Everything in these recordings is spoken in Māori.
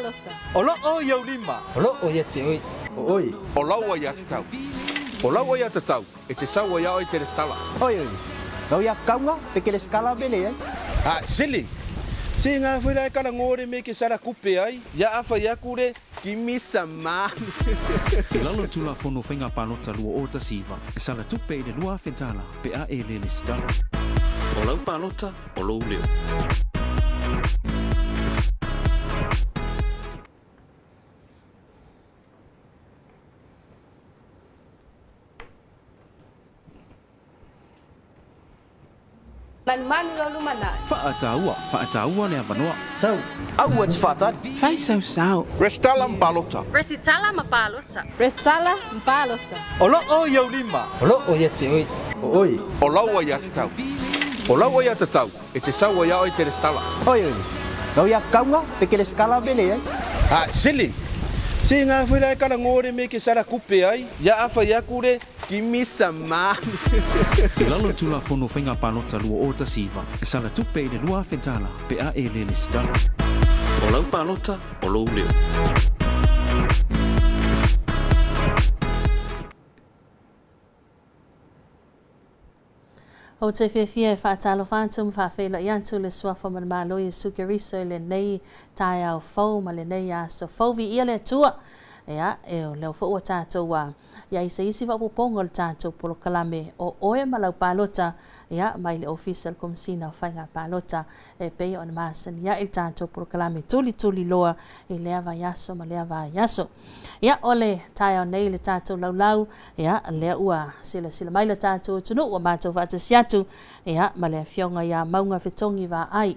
palota. Ola o yau lima. Olo o ia te oi. Oi. Ola o ia te tau. Ola o ia te tau. E te sau ia o te restala. Oi oi. Kau ia kaunga pe ke skala bele ai. Sili. Si ngā whira e kara ngore me ke sara kupe ai. Ia awha ia kure ki misa maa. E lalo tula fono whainga palota lua o ta siva. E sala tupe i le lua whentala pe a e le stala. O lau palota, o lau leo. Manu lo lumana. Whaataua le avanoa. Sau. Au ats fatat. Fai sau. Restala palota. Resitala ma palota. Restala palota. Ola o yau lima. Olo o ia te oi. Oi. Ola o ia te tau. Ola o ia te tau. E te sau ia o te restala. Oi oi. Kau ia kaunga pe ke skala bele ai. Sili. Si ngā whira e kara ngore me ke sara kupe ai. Ia awha ia kure ki misa maa. E lalo tula fono whainga palota lua o ta siva. E sala tupe i le lua whentala pe a e le stala. O lau palota, o lau leo. O te whiawhia e whaatalo whantum whawhela i antu le suafa man malo i sukeriso le nei tai au fau ma le nei a so fauvi ia le tua. Ea, e o leo fau a tātou wa. Ia isa isi wa pupongo le tātou polo kalame o oe malau palota. Ea, mai le official komsina o whainga palota. E pei o na maasan ia il tātou polo kalame tuli loa i lea va yaso ma lea va yaso. Ia, ole tai au nei le tātou lau. Ia, lea ua sila mai le tātou tunu ua mātou vata siatu. Ia, ma lea fionga ia maunga whetongi va ai.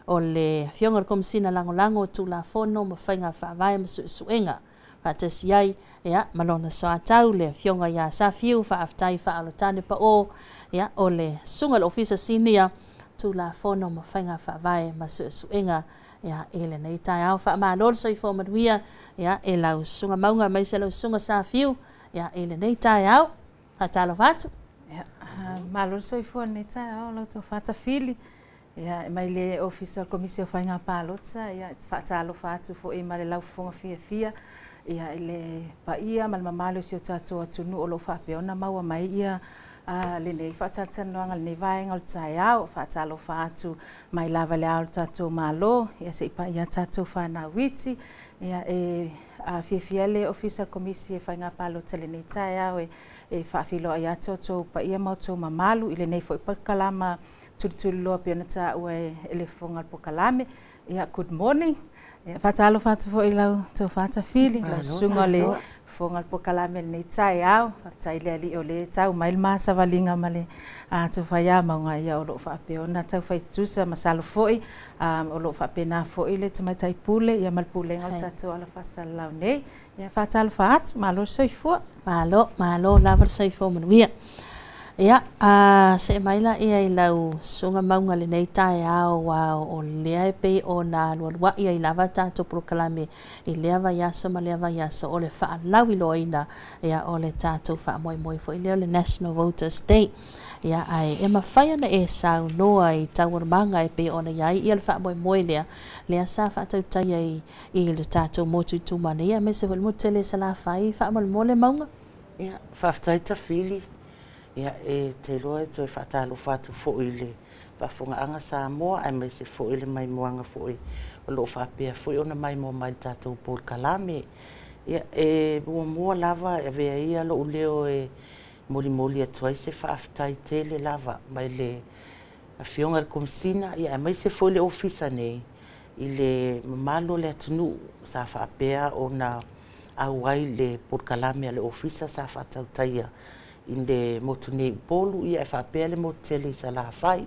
O le fionga komsina lango tu la fono ma whainga whaavai ma suenga. Fatasi ai ia malona soa tau le fionga ia sa fiu fa aftai fa alotane pa o ia ole sunga ofisa sinia tu la fono ma fainga fa vai ma suenga ia ele nei tai au fa ma lol so i fo maduia ia e lau sunga maunga mai se lau sunga sa fiu ia ele nei tai au hatalo fatu ia ma lol so i fo nei tai au lo to fata fili ia mai le ofisa komisia fainga palotsa ia fatalo fatu fo e male lau fonga fia ia ile paia mal mamalo si o tatou atunu o lo whapeona maua mai ia le nei whatatanoanga le nei vaenga o tai au whatalo whatu mai lava le au tatou malo ia se ipa ia tatou whanau witi ia fiafiale ofisa komisi e whainga palo tele nei tai au e whawhilo ia tatou paia mautou mamalu ile nei fo ipa kalama tuli loa peona ta ue ele fonga po kalame ia good morning. Fatalo fatu fo ilau to fata fili la sunga le fonga po kalame nei tai au fatai le ali ole tau mai masa valinga male to faya maunga ia o lo fa peona tau fai tusa masalo foi o lo fa pena fo ile to mai tai pule ia mal pule ngal tatu ala fasal lau nei ia fatalo fat malo soifo malo lava soifo manuia. Ia, se maila ia i lau sunga maunga le nei tai au o lea e pei o nā lualua ia i lava tātou prokalame i lea vai aso ma lea vai aso o le wha lau i loina ia o le tātou wha moi fo i lea le National Voters Day. Ia ai e mawhai ana e sau noa i tauaramanga e pei ona iai ia le wha moi lea sa wha tau tai i le tātou motu tumana ia me se wale mutele sa la whai wha mole maunga. Ia, whaftai ta whili. Ia e te loa e toi whaatalo whatu fo ile whafunga anga sa moa ai mai se fo ile mai moanga fo i o loo whapea fo i ona mai mo mai tātou pōr kalame. Ia e mua lava e vea ia lo uleo e moli atua i se whaafitai tele lava mai le whionga le komsina ia e mai se fo ile ofisa nei i le mamalo le atunu sa whapea o na auai le pōr kalame a le ofisa sa whaatau taia inde motune polu ia fa pele motele sa la fai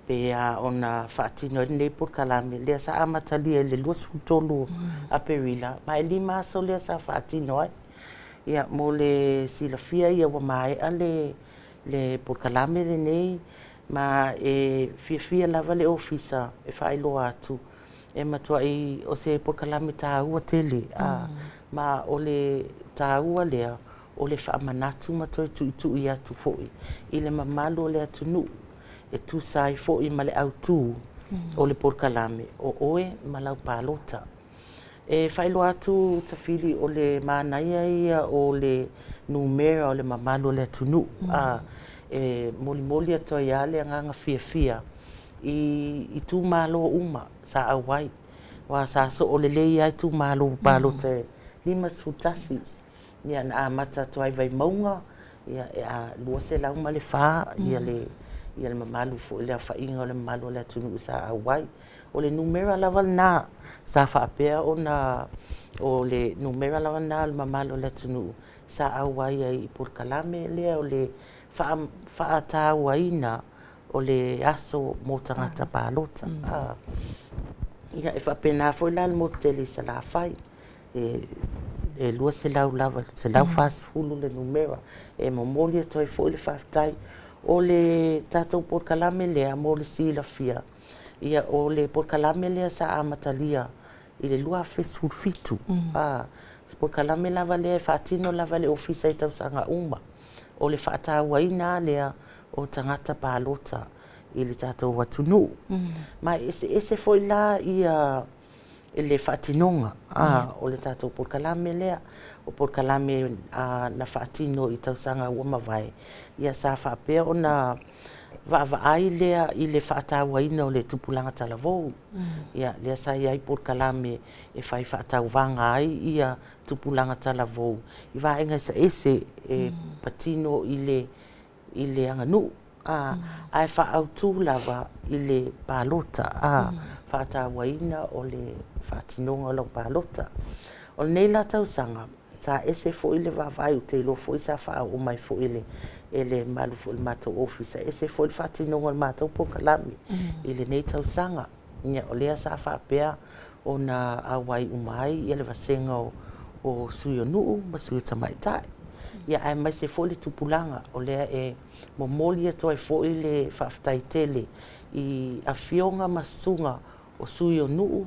pe ona fatino ne por kalame le sa amatali le lusu tolu a perila mai lima so le sa fatino ia mole silafia ia wa mai ale le por kalame ne ma e fia la vale ofisa e fai lo atu e matua i o se por kalame ta ua tele ma ole ta ua le o le whaamanatu matoi tu i atu foi. I le mamalo le atunu e tu sai foi ma le au tu o le porkalame o oe ma lau palota. E whailo atu tawhiri o le mānaia ia o le numera o le mamalo le tunu. E moli ato ia le anganga fia i tu malo uma sa awai. Wa sa so o le lei ai tu malo te lima sutasi. Ia na amata toai vai maunga. Ia lua se lau ma le wha. Ia le mamalu fo le whainga o le mamalo le tunu sa awai. O le numera lava na sa whaapea o le numera lava na le mamalo le tunu sa awai ai i Purkalame lea o le whaatawaina o le aso mo tangata palota. Ia e whapena foi la mo tele sa la whai e lua se lau lava se lau fast hulu le numera e momolia toi foi le whaftai o le tatou Purkalame lea mo le sila fia. Ia o le Purkalame lea sa amatalia i le lua fesulfitu. Purkalame lava lea whaatino lava le ofisa i tausanga uma. O le whaatawaina lea o tangata palota i le tatou watunu. Ma ese foi la ia le whaatinonga o le tatou Purkalame lea. O Purkalame na whaatino i tausanga uma vai. Ia sa whaapea o na ai lea i le whaatawaina o le tupulanga talavou. Ia lea sa iai Purkalame e whai whaatauwanga ai ia tupulanga talavou. I vaenga sa ese e patino i le anganu. Ai whaautu lava i le palota. Whaatawaina o le whaatinonga o le palota. O nei la tausanga sa ese fo i le vavai u te lo fo i sa whaau o mai fo i le ele malu fo le matou ofisa ese fo le whatinonga le matou Purkalame i le nei tausanga ia o lea sa whaapea o na awai umai i le vasenga o suyo nuu ma suyo tamaitai ia ai mai se fo le tupulanga o lea e momoli atoa fo i le whaftai tele i awhionga masunga o suyo nuu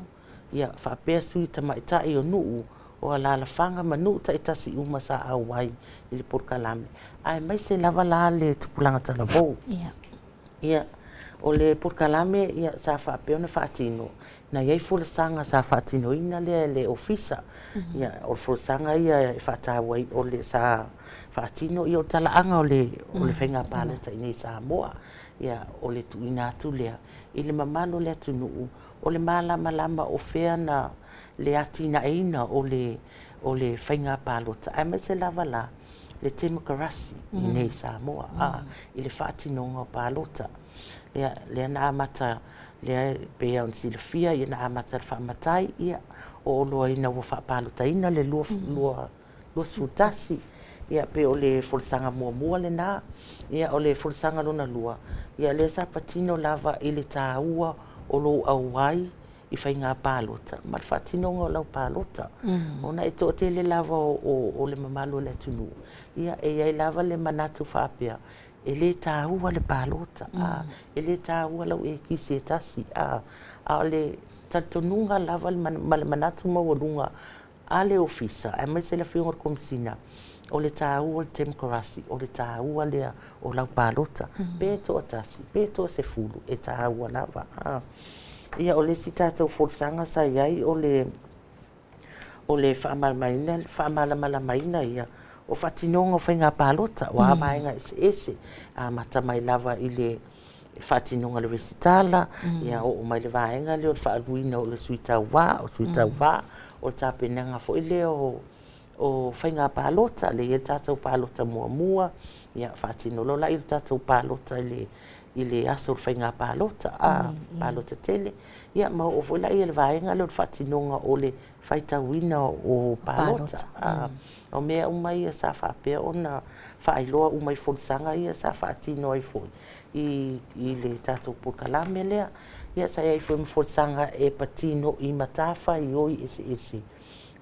ia whaapea suyo tamaitai o nuu o ala fanga manu ta itasi uma sa awai i le Purkalame. Ai mai se lava la le tupulanga talavou. Ia o le Purkalame ia sa whaapea na whaatino. Na iai fulasanga sa whaatino ina le ofisa. Ia o fulasanga ia whaatawai o le sa whaatino i o talaanga o le whenga paleta i nei Samoa. Ia o le tuina atu lea. I le mamalo lea tunuu. O le malama o fea na le atina eina o le whainga palota. Ai mai se lava la le Temukarasi i nei Samoa. I le whaatinonga o palota. Lea na amata, lea pea on silafia, ia na amata le whaamatai ia o loa ina o whaapalota ina le lua sultasi. Ia pe o le fulsanga mua le na. Ia o le fulsanga luna lua. Ia le sa patino lava i le tāua o lo awai i whainga palota. Ma le whaatinonga o lau palota. Ona e tō tele lava o le mamalo le tunu. Ia e iai lava le manatu whaapea. E le tāua le palota. E le tāua lau e kisi e tasi. A le tatonunga lava le manatu mawalunga a le ofisa. A mai se la whiunga komisina. O le tāua le Temukarasi. O le tāua lea o lau palota. Pēto a tasi. Pēto a se fulu. E tāua lava. Ia o le si tātou fulsanga sa iai o le whaamalamaina ia o whatinonga o whainga palota o amaenga ese mata mai lava i le whatinonga le resitala ia o mai le vaenga le o whaaluina o le suitau wā o le tāpenanga fo i le o whainga palota le i tātou palota mua ia whatinolo la i tātou palota i le aso whainga palota palota tele ia ma o fola i le vaenga le whatinonga o le whaitawina o palota o mea umai ia sa whaapea o na whaailoa umai fulsanga ia sa whaatino ai foi i le tātou Purkalame lea ia sa iai foi fulsanga e patino i matafa i oi ese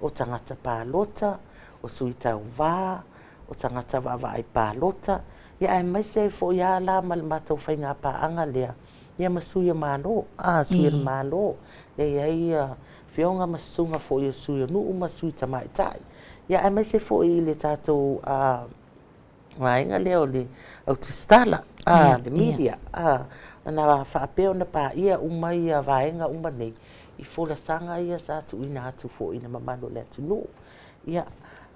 o tangata palota o suitau wā o tangata wawa ai palota ia ai mai se fo ia la malmatou whainga paanga lea ia masuia malo suia malo ia ia whionga masunga fo ia suia nuu masui tamaitai ia ai mai se fo i le tātou wainga lea o le autistala le media na whaapeo na pa ia umai vaenga uma nei I fola sanga ia sa tu ina atu fo ina mamalo le atu no. Ia,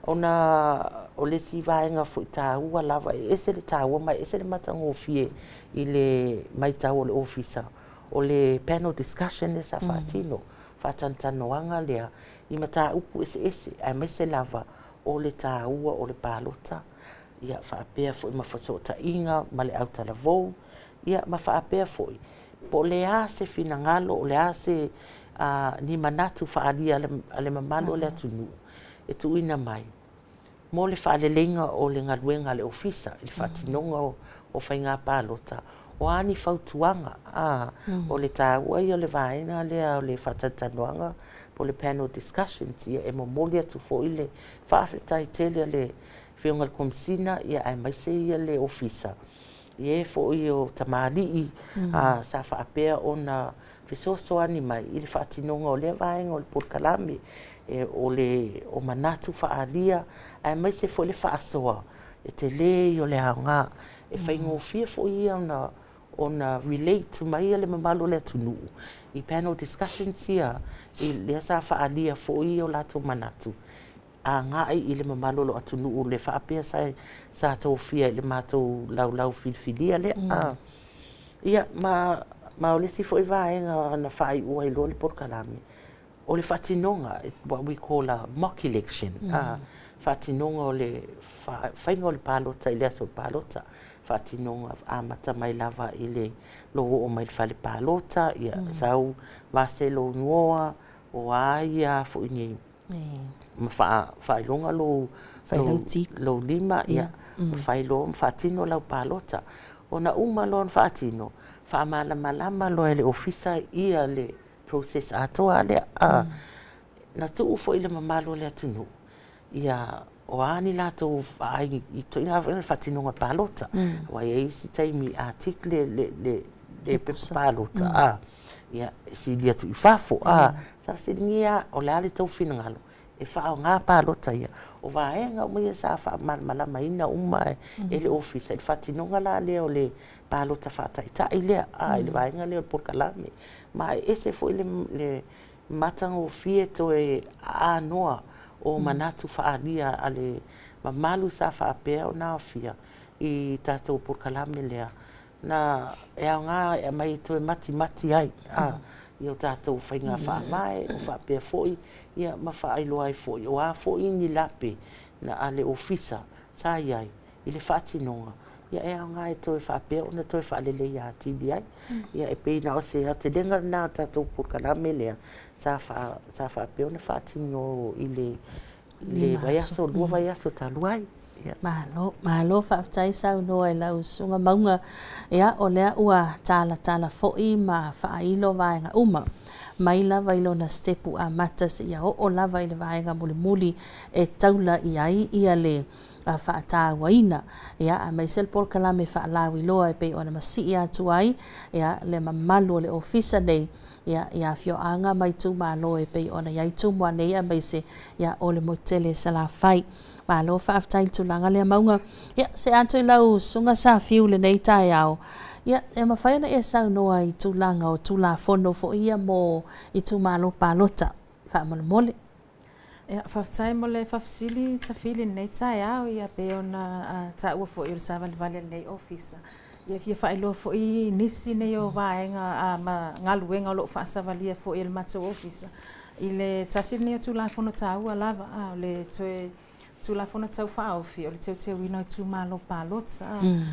ona o le si vaenga fo ta ua lava ese le ta ua mai ese le matango fie I le mai ta o le ofisa o le panel discussion le sa fatino fatantanoanga lea I mata upu ese ai mese lava o le ta ua o le palota ia faapea fo ma fasota inga ma le auta la vou ia ma faapea fo po le ase finangalo o le ase ni manatu faalia ale mamalo le atunu e tuina mai mo le faalelenga o le galuega le ofisa I le faatinoga o faiga palota o ani fautuanga o le tāua ia o le vaenga lea o le fatatanoanga po le panel discussions ia e momoli atu foʻi le faafetai tele le feoga le komisina ia ae maise ia le ofisa ia e foʻi o tamalii sa faapea ona fesoasoani mai I le faatinoga o lea vaenga o le polokalame e o manatu faalia ae maise foʻi le faasoa e te lē o le aoga e faigofia foʻi ia ona relate mai ia le mamalo le atunuu I panel discussions ia I lea sa faalia foʻi o latou manatu agaʻi I le mamalo lo atunuu le faapea sa tofia I le matou laulau filifilia lea ia ma o lesi foʻi vaega na faaiʻua I loa le polokalame o le faatinoga what we call a mock election faatinoga o le faiga o le palota I le aso palota faatinoga amata mai lava I le lo o mai le fale palota ia sau vaselo nuoa o aia foʻi nei ma faailoga lo lima ia failo faatino lau palota ona uma loa faatino faamalamalama loa e le ofisa ia le process atoa lea na tuu foʻi le mamalo le atunuu ia o ani latou ai I toʻiga le faatinoga palota ua ia isi taimi article le palota ia sili atu I fafo sa siligia o le a le taufinagalo e faaogā palota ia o vaega uma ia sa faamalamalamaina uma e le ofisa I le faatinoga la lea o le palota faataʻitaʻi lea I le vaega lea o le polokalame ma ese foʻi le matagofie toe anoa o manatu faalia a le mamalu sa faapea ona afia I tatou polokalame lea na e aogā e mai toe matimati ai ia o tatou faiga faamae o faapea foʻi ia ma faailoa ai foʻi o a foʻi ni lape na a le ofisa sa iai I le faatinoga ia e aogā e toe faapea ona toe faalelei atili ai ia e peina o se atelega na tatou polokalame lea sa faapea ona faatino I le vaiaso lua vaiaso talu ai Malo faafetai saunoa I lau suga mauga ia o lea ua talatala foʻi ma faailo vaega uma mai lava I lona stepu amata seʻia oo lava I le vaega mulimuli e taula I ai ia le faatauaina ia a mai se le polokalame faalauiloa e pei ona masii atu ai ia le mamalu o le ofisa nei ia fioaga mai tumālo e pei ona iai tumu anei a mai se ia o le motele salafai malo faafetai tulaga lea mauga ia se atu I lau suga safiu lenei taeao ia e mafai ona ia saunoa I tulaga o tulafono foʻi ia mo I tumālo palota faamolemole ia faafetai mo le faafesili tafili lenei taeao ia pe ona taʻua foʻi o le savalevale lenei ofisa ia fia faailoa foʻi nisi nei o vaega ma galuega o loo faasavalia foʻi e le matou ofisa I le tasi lenei o tulafono tāua lava o le toe tulafono tau faaofi o le teuteuina o tumālo palota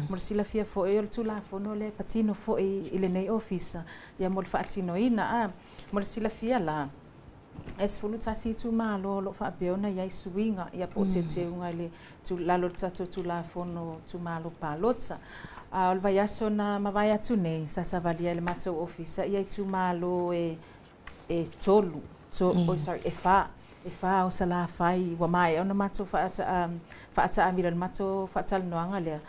mo le silafia foʻi o le tulafono le patino foʻi I lenei ofisa ia mo le faatinoina mo le silafia la e sefulu tasi tumālo loo faapea ona iai suiga ia po o teuteuga I le lalo le tatou tulafono tumālo palota o le vaiaso na mavae atu nei sasavalia I le matou ofisa ia I tumālo e tolu e fā o salafai ua mae ona matou faataamila le matou faatalanoaga lea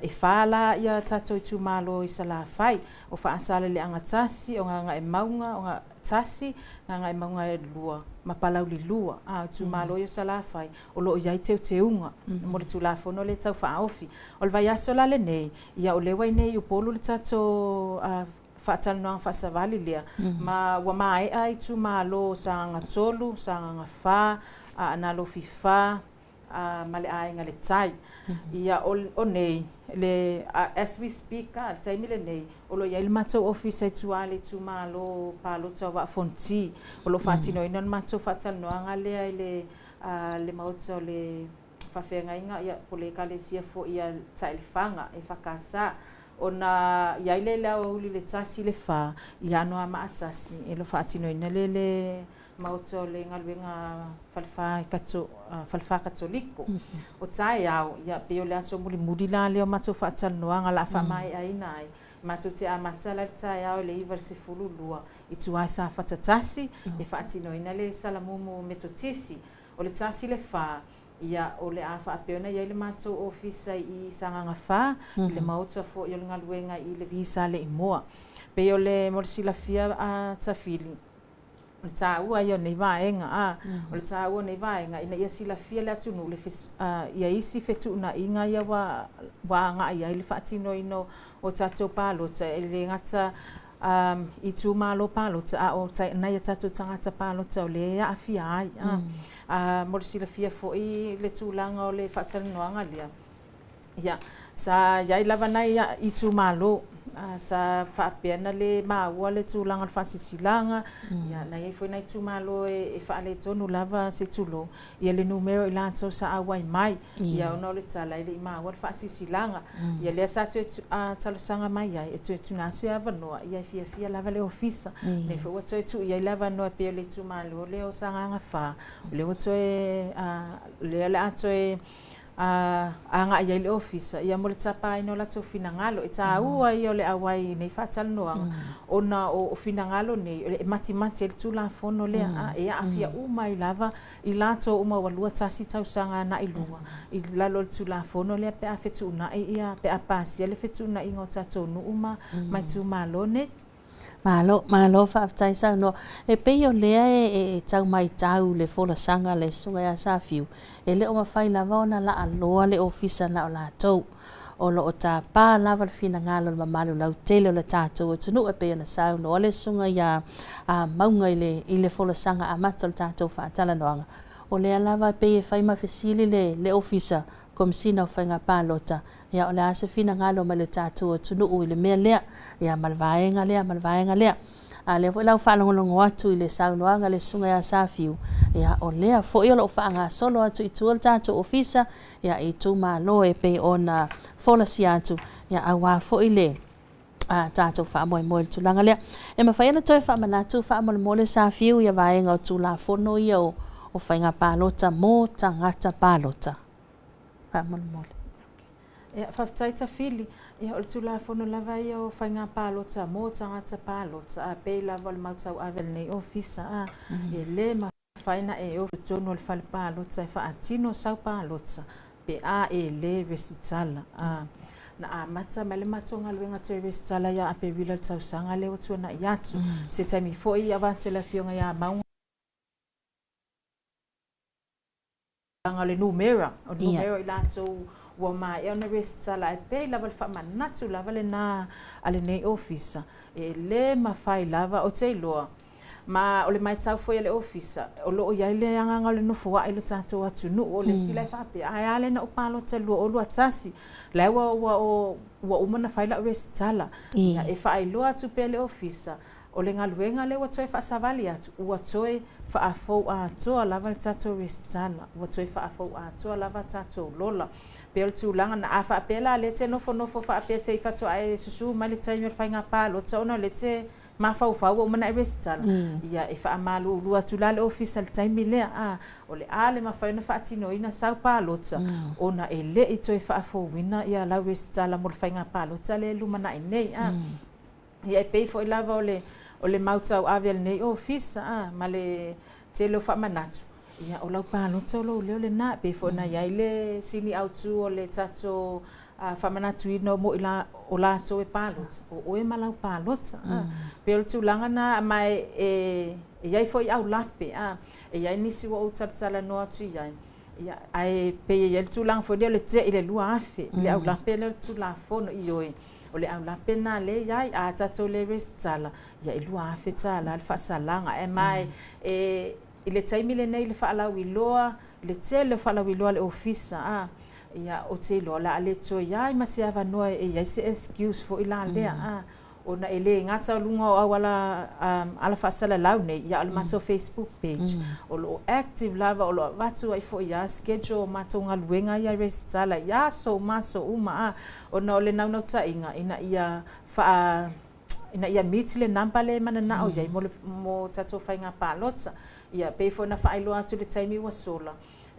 e fā la ia tatou I tumālo I salafai o faasala leaga tasi o gaga e mauga o tasi gaga e mauga e lua ma palaulilua o tumālo I o salafai o loo iai teuteuga mo le tulafono le tau faaofi o le vaiaso la lenei ia o leua I nei upolu le tatou whaatanoanga whaasawali lea. Ma wa mai ai tu malo sa ngā tolu, sa ngā wha, analo fifa, ma le ainga le tai. Ia o nei, as we speak, taimi le nei, o lo iai le matou office ai tuale tu malo palo tau wa fonti, o lo whaatino ina matou whaatanoanga lea le mautau le whawhenga inga, ia pole kale sia fo ia taelefanga e whakasa. Ona iai le lau uli le tasi le wha, i anoa maatasi, e lo whaatino ina le mautau le ngaluenga falfa katoliko. O tae au, ia peo le aso muli la leo matou whaatanoanga la whamai aina ai. Matou te amata la tae au le iwa se fululua, i tuai sa whatatasi, e whaatino ina le salamumu metotisi, o le tasi le wha, ia o le afa apeona ia le matou ofisa i sanganga wha, le mautau fo i o le ngaluenga i le visa le imoa. Peo le molesilafia a tafili. O le tāua ia nei vaenga, o le tāua nei vaenga, ina ia silafia le atunu, ia isi whetuna inga ia wa ngā ia i le whaatino ino o tātou pālota, e le ngata i tū mālo pālota, o nai a tātou tangata pālota o le a awhia ai. Mo le silafia fo i le tūlanga o le whaatarinoanga lia. Ia, sa iai lava nai i tū mālo, sa whaapeana le maua le tūlanga le whaasisilanga, ia nai foi nai tū mālo e whaale tonu lava se tūlo, ia le numero i lātou sa awai mai, ia ona o le tala i le maua le whaasisilanga, ia lea sa tu talasanga mai ai, e tu nasu e avanoa, ia fia lava le ofisa, ne fo wato e tu ia lava noa peo le tū mālo leo sa nganga wha, le wato e lea le ato e anga ia le ofisa ia mo le tapa ino la finangalo e taua ia le awai nei whaatalanoanga ona o finangalo nei e mati le tula fono lea e afia uma i lava i lato uma walua tasi tausanga na i lua i lalo le tula fono lea pe a fetuna ia pe a pasi le fetuna ingo tato nu uma mai tu malo ne Malo whaatai sa no e pei o lea e tau mai tau le fola sanga le sunga ya sa fiu e le o mawhai lava ona la aloa le ofisa na o la tau o lo o ta pā lava le fina ngalo le mamalu lau tele o le tātou o tunu e pei ona sau no le sunga ya maunga i le fola sanga a mata le tātou whaatala noanga o lea lava pei e whai mawhesili le ofisa komisina o whainga pālota ia o le ase fina ngalo ma le tātou o tunu i le mea lea ia malvaenga lea a le lau whaalongolongo atu i le saunoanga le sunga ia safiu ia o lea fo i o lo whaanga solo atu i tua le tātou ofisa ia i tu malo e pe ona fola si atu ia awa fo i le tātou whaamoe le tulanga lea e ma whaiana toi whaamanatu whaamoe le safiu ia vaenga o tu la fono ia o whainga pālota mō tangata pālota mole. Ia whaftaita fili, ia o le tula fono lava ia o whainga pālota, mō tangata pālota, a pei lava le mautau avel nei ofisa, e le ma whaina e o tono le whale pālota, e whaatino sau pālota, pe a e le resitala. Na a mata ma le matonga luenga te resitala ia a pe wila le tausanga le o tuana i atu, se taimi fo i avante la fionga ia maunga. Le numero, o numero i lato wa mai ona resitala e pe lava le whamanatu lava le na ale nei ofisa e le mawhai lava o te iloa ma o le mai tau foi le ofisa o lo o iai le anganga le nofua i le tātou atunu o le sila i whape ai ale na o palo te lua o lua tasi le wa umana whaila o resitala e whai loa atu pe le ofisa o le ngaluenga le watoe whaasavali atu ua toe whaafou a toa lava le tātou resitala ua toe whaafou a toa lava tātou lola pe o tūlanga na a whaapela le te nofo whaapea se i whatoa e susu mai le taimi o le whainga pālo ta ona le te mawhauwhau o mana e resitala ia e whaamalu lua tula le ofisa le taimi lea o le a le mawhaina whaatinoina sau pālota ona e le i toe whaafou wina ia lau resitala mo le whainga pālota le lumana i nei ia e pei fo i lava o le mautau avel nei ofisa ma le te leo whaamanatu ia o lau pālota o leo le na pe fo na iai le sini autu o le tato whamanatu ino mo o lato e pālota o e malau pālota pe o le tūlanga na mai e iai fo i au lape e iai nisi wa o tatatala no atu iai ia ai pe iai le tūlanga fo leo le te i le lua afe le au lape le tūla fono i oe o le au la pena le ia a tatou le restala ia i lua afetala le faasalanga e mai i le taimi le nei le faalauiloa le te le faalauiloa le ofisa a ia o te lo la le to ia i masi avanoa e ia se excuse fo i la lea a ona ele ngata lunga o wala ala fasala lau nei ia o mato Facebook page o lo active lava o lo watu ai fo ia schedule mato ngaluenga ia restala ia so maso uma ona ole nau ta inga ina ia meet le namba le mana na o ia mo tato fainga palotsa ia pe fo na failo atu le taimi wa sola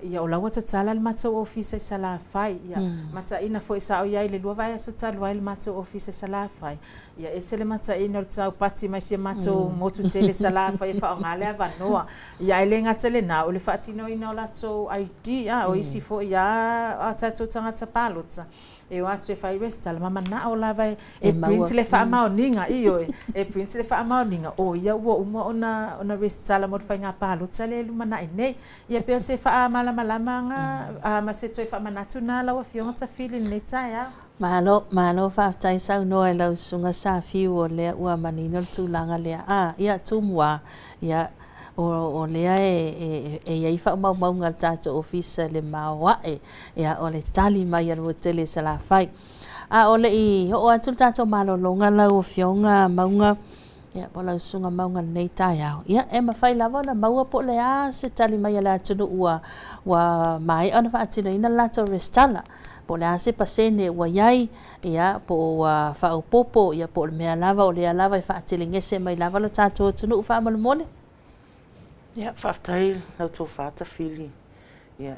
ia o lawa tatala le matou office sala fai ia mata ina foi sa o ia le lua vai so talo le matou office sala fai ia ese le mata ina o tau pati mai se matou motu tele sala fai fa ngale avanoa ia ele ngatele na o le fatino ina o latou ID o isi fo ia a tatou tangata palotsa e o atu e fai restala mama na o lava e print le fa maoninga io e print le fa maoninga o ia wo uma ona restala mo fai nga palotsa le lumana nei ia pe se fa malama ma se toi fa manatu na la wa fionga ta feeling le taia malo fa tai sau no e lau sunga sa fiu o le ua manino tu langa le ia tu mua ia o lea e ia fa mau ngal tato office le mawa ia o le tali mai al tele sala fai o le i o atu tato malo longa la o fionga maunga ia pola sunga maunga nei taia ia e ma fai lava na maua po le se tali mai ala tunu ua wa mai ona fa atino ina lato restala po le se pasene wa yai ia po wa fa popo ia po me lava o le lava fa atilingese mai lava lo tato tunu fa malmole ia faafetai lau tou faatafili ia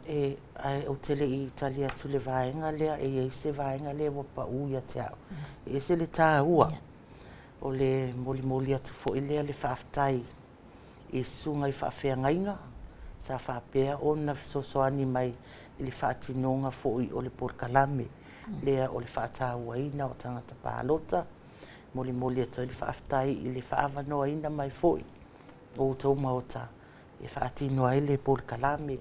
ai o tele i Italia tu le vaenga lea e ia se vaenga lea wa pau ia te au e se le tāua o le moli atu fo i lea le faafetai e sunga i faafeagainga sa faapea ona fesoasoani mai i le faatinonga foʻi o le polokalame lea o le faatāuaina o tagata palota moli atu i le faafetai i le faavanoaina mai foʻi outou maota e faatino ai le polokalame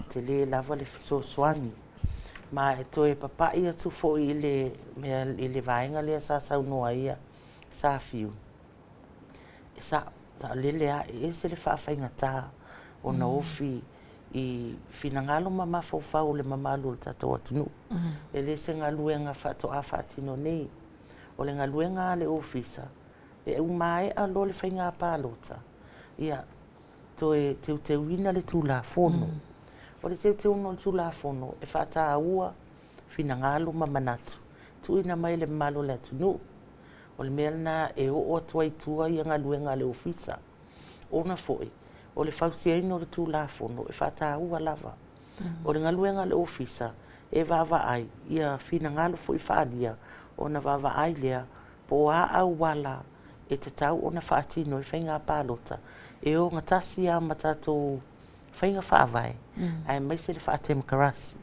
te lē lava le fesoasoani ma e toe papaʻi atu foʻi i le vaega lea sa saunoa ia sa fiu e sa taʻalele aʻe ese le faafaigatā ona ofi i finagalo ma mafaufau o le mamalu o le tatou atunuu e lē se galuega faatoʻā faatino nei o le galuega a le ofisa e umaeʻa lo le faigā palota ia toe teuteuina le tulafono o le teuteuina o le tulafono e faatāua finagalo ma manatu tuuina mai le mamalo o le atunuu o le mea lana e oo atu ai tua ia galuega a le ofisa ona foʻi o le fausiaina o le tulafono e faatāua lava o le galuega a le ofisa e vaavaai ia finagalo foʻi faalia ona vaavaai lea po aauala e tatau ona faatino i faigā palota e o gatasi a ma tatou faiga faavae ae mai se le faatemekarasi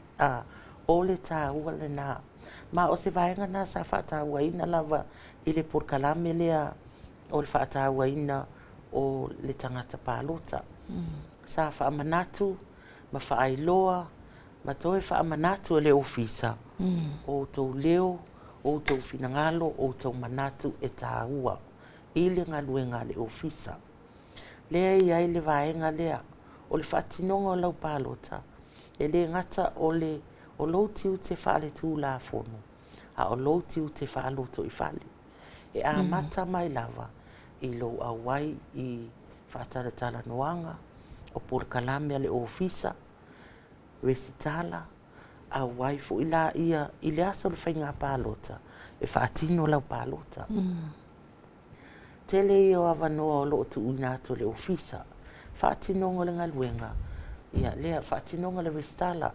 o le tāua lenā ma o se vaega na sa faatāuaina lava i le polokalame lea o le faatāuaina o le tagata palota sa faamanatu ma faailoa ma toe faamanatu e le ofisa outou leo outou finagalo outou manatu e tāua i le galuega a le ofisa lea i ai le vaega lea o le faatinoga o lau palota e lē gata o lou tiu te faaletulafono a o lou tiu te faaloto i fale e amata mai lava i lou auai i faatalatalanoaga o polokalame a le ofisa resitala auai foʻi la ia i le asa o le faigā palota e faatino lau palota tele i o avanoa o loo tuuina atu le ofisa faatinoga o le galuega ia lea faatinoga le restala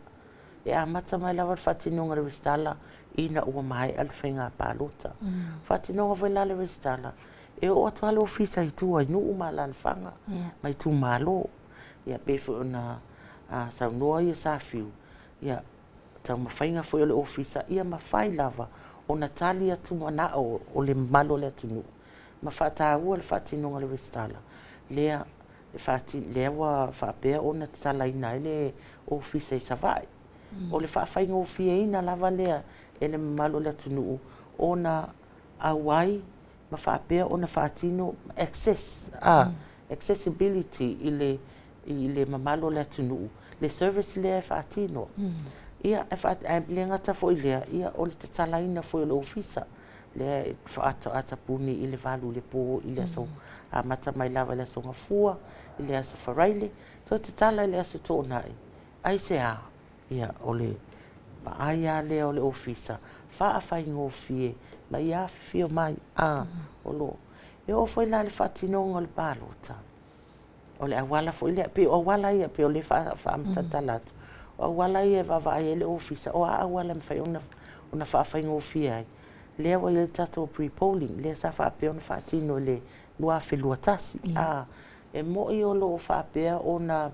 e amata mai lava le faatinoga le restala ina ua maeʻa le faigā palota faatinoga foi la le restala e o atu a le ofisa itua i nuu ma lalefaga mai tumālō ia pe foi ona saunoa ia safiu ia taumafaiga foi o le ofisa ia mafai lava ona tali atu manaʻo o le mamalo o le atunuu ma faatāua le faatinoga le restala lea lea ua faapea ona tatalaina ai le ofisa i savaʻi o le faafaigaofiaina lava lea e le mamalo o le atunuu ona auai ma whaapea o na whaatino access accessibility i le mamalo le atunu le service le whaatino ia e le ngata fo i lea ia o le tatalaina fo i le ofisa le whaata puni i le valu le po i le aso a mata mai lava le aso ngafua i le aso wharaile so te tala i le aso tō nai ai se a ia o le paaya le o le ofisa wha whai ngofie ma ia fio mai o lo e o foi la le whatinonga le palota o le awala foi le pe o wala ia pe o le wha amtatalatu o wala ia vavai le ofisa o awala mwhai ona wha whai ngofie ai lea wa le tato pre-polling lea sa whaapea ona whaatino le lua whelua tasi e mo i o lo whaapea ona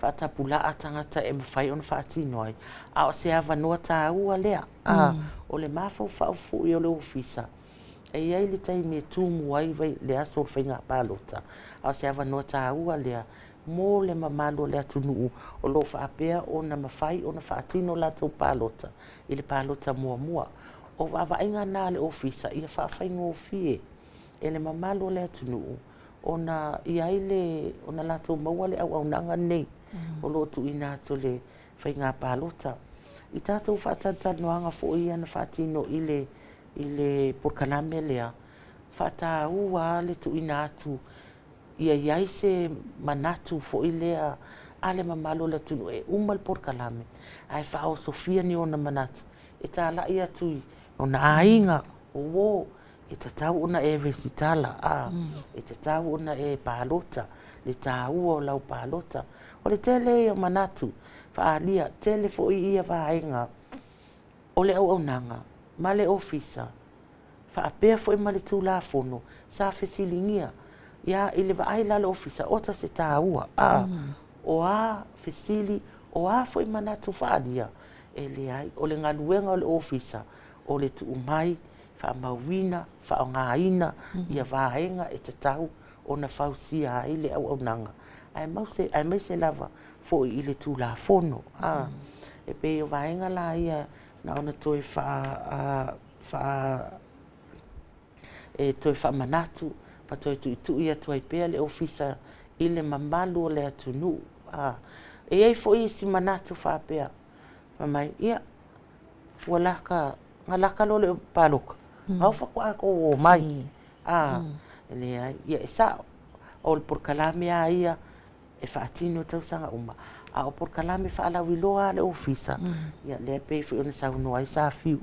whaatapula a tangata e mwhai ona whaatino ai a o se awa noa tā ua lea o le mawhau whaufu i o le ofisa e iai le taimi e tūmu ai vai le aso whainga palota a o se awa noa tā ua lea mo le mamalo le atunuu o lo whaapea ona mawhai ona whaatino la tau palota i le palota mua mua o wawaiga nā le ofisa ia whaawhaingo fie e le mamalo le atunuu ona iai le ona latou maua le auaunaga nei o lo tuuina atu le whainga palota i tatou whaatatanoaga foʻi ia na whaatino i le porokalame lea whaatāua le tuuina atu ia iai se manatu foʻi lea a le mamalo le atunuu e uma le porokalame ae whaaosofia ni ona manatu e tālaʻi atu ona ainga o e tatau ona e resitala e tatau ona e palota le tāua o lau palota o le tele o manatu whaalia tele foʻi ia vaenga o le auaunaga ma le ofisa whaapea foʻi ma le tulafono sa fesiligia ia i le vaai la le ofisa o ta se tāua o a fesili o a foʻi manatu whaalia e leai o le galuega o le ofisa o le tuumai whaamauina whaongaina ia vaenga e tatau ona fausia ai le auaunaga ae mai se lava foʻi i le tulafono e pei o vaenga la ia na ona toe toe whaamanatu pa toe tuitui atu ai pea le ofisa i le mamalu o le atunuu e ai foʻi isi manatu whaapea mamai ia fualaka ngalaka lo le paloka ngau whakua ko mai le ia e sa o le porokalame a ia e whaatino tausaga uma a o porokalame whaalauiloa le ofisa ia lea pei foʻi ona saunoa ai sa fiu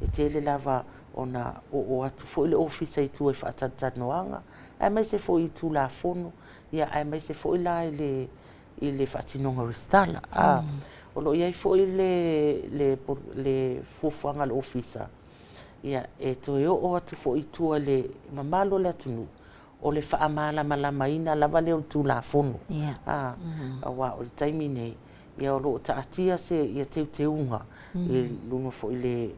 e tele lava ona o atu foʻi le ofisa i tu e whaatatanoaga ae mai se foʻi i tulafono ia ae mai se foʻi la i le whaatinoga restala o lo iai foʻi le fuafuaga le ofisa ia e toe oo atu foʻi tua le mamalo le atunuu o le whaamalamalamaina lava lea o le tulafono auā o le taimi nei ia o loo taatia se ia teuteuga i luga foʻi le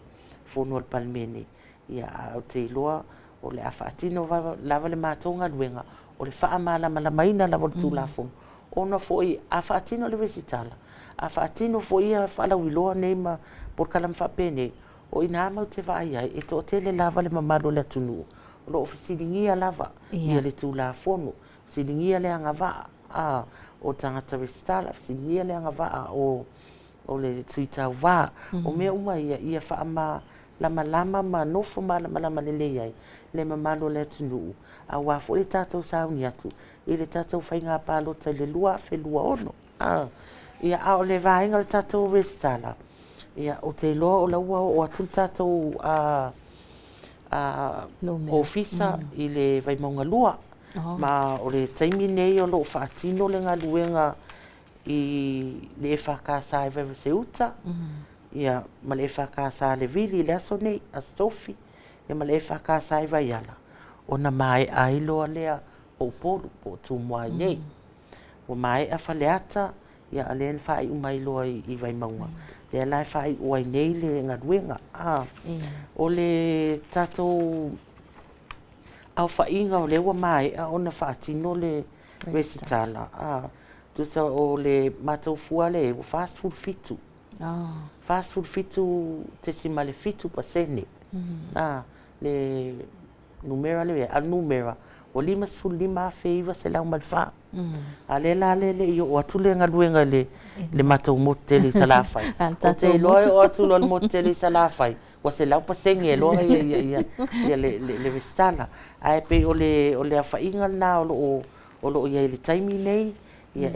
fono o le palemene ia o te iloa o le a whaatino lava le matou galuega o le whaamalamalamaina lava o le tulafono ona foʻi a whaatino le resitala a whaatino fo ia whalauiloa nei ma porokalame whapene o ina mau te vai ai e to tele lava le mamalo le atunuu o lo ofisilingia lava ia le tulafono silingia le agavaa o tagata resitala silingia le agavaa o le tuitauvā o mea uma ia faamalamalama ma nofo malamalama lelei ai le mamalo le atunuu auā foʻi le tatou sauni atu i le tatou faiga palota i le lua felua ono ia a o le vaenga le tatou resitala ia o te iloa o laua o atu le tatou ofisa i le vaimaugalua ma o le taimi nei o loo whaatino le galuega i le e whakasā e Vereseuta ia ma le e whakasā le vili le aso nei Astofi ia ma le e whakasā e Vaiala ona mae ai loa lea o polu po tūmoa nei o mae a whaleata ia alen fai umai loa i Vaimaunga le lai fai uai nei le galuega o le tatou au whainga o le ua maeʻa ona whaatino le resitala tusa o le mataufua le fast food fitu te simale fitu pasene le numera le a numera o 5 feiva se lau malfa a le la le i o atu le ngaluenga le matou moteli salafai o te loe o atu lo moteli salafai o se lau pasenge loa ia le vestala ai pe o le afainga na o lo ia le taimi nei ia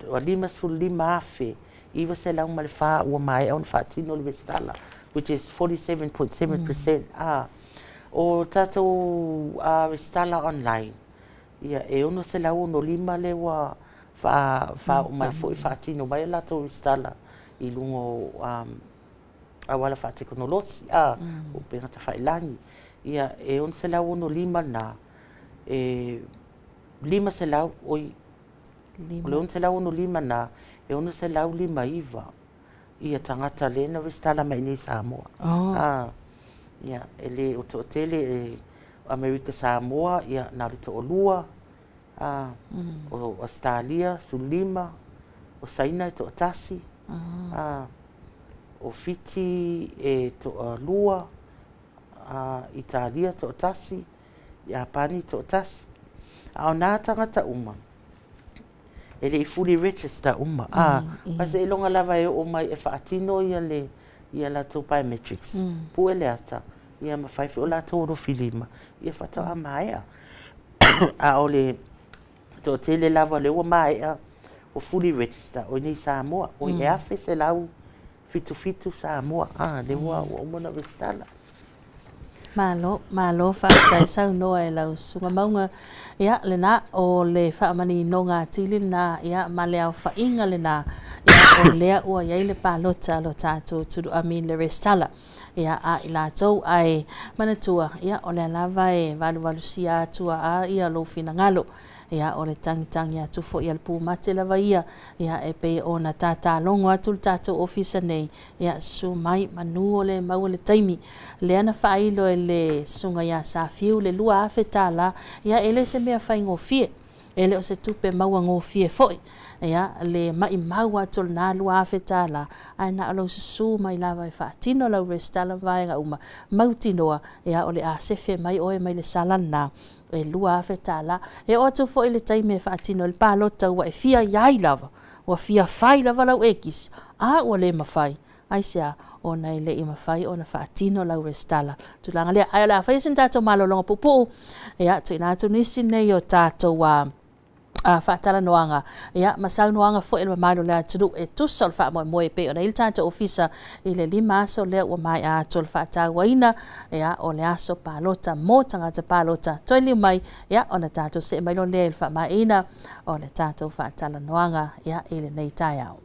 o 5 fe iwa se lau malfa ua mai on fatino le vestala which is 47.7%. O tatou vestala online. Ia e ono se lau ono 5 le wa fa mai foi fatino mai la to vestala I lungo awala fa teknolosi o pena ta failani. Ia e ono se lau ono 5 na 5 se lau oi le ono se lau ono 5 na e ono se lau 5 iwa. Ia tangata lena vestala mai ni Samoa. Ia ele o tele America Samoa ia na le to lua o Australia sulima o Saina to tasi o Fiji e to lua Italia to tasi Japani to tasi au na tangata uma ele fully register uma mas e longa lava e o mai e faatino ia la to biometrics pu ele ata ia ma fai o la to ro filima ia fata a mai a ole to tele lava le o mai o fully register o ni Samoa o e afe se lau fitu Samoa le o mona vestala Malo whaatai sau noa e lau sunga maunga ia le na o le whaamani no ngā tili na ia ma le au whainga le na ia o lea ua iei le pālota lo tātou turu ami le restala ia a i lātou ai manatua ia o le lava e walu si atua a ia lo fina ngalo ia o le tangitangi atu fo ia le pūmate lava ia e pe o na tata longo atu le tātou ofisa nei ia su mai manu o le mau le taimi le ana whailo e le sunga ia sa fiu le lua afe tala ia ele se mea whai ngofie ele o se tupe maua ngofie foi ia le mai mau atu le nā lua afe tala ai na alo su mai lava e whaatino lau restala vai nga uma mautinoa ia o le a sefe mai oe mai le salana e lua afe tala e o atu foi le taime whaatino le pālota ua e fia iai lava ua fia whai lava lau ekis ua le mawhai aisia o nei le ima fai o na whaatino lau restala. Tulanga lea, ai la whai sin tātou malolonga pupu. Ia, tu ina atu nisi nei o tātou whaatala noanga. Ia, masau noanga fo ilma malo lea turu e tusol wha moe pe o na il tātou ofisa i le 5 aso lea ua mai a tol whaata waina. Ia, o le aso pālota, mō tangata pālota. Toi li mai, ia, o na tātou se mailo lea il wha mai ina o le tātou whaatala noanga. Ia, i le nei tai au.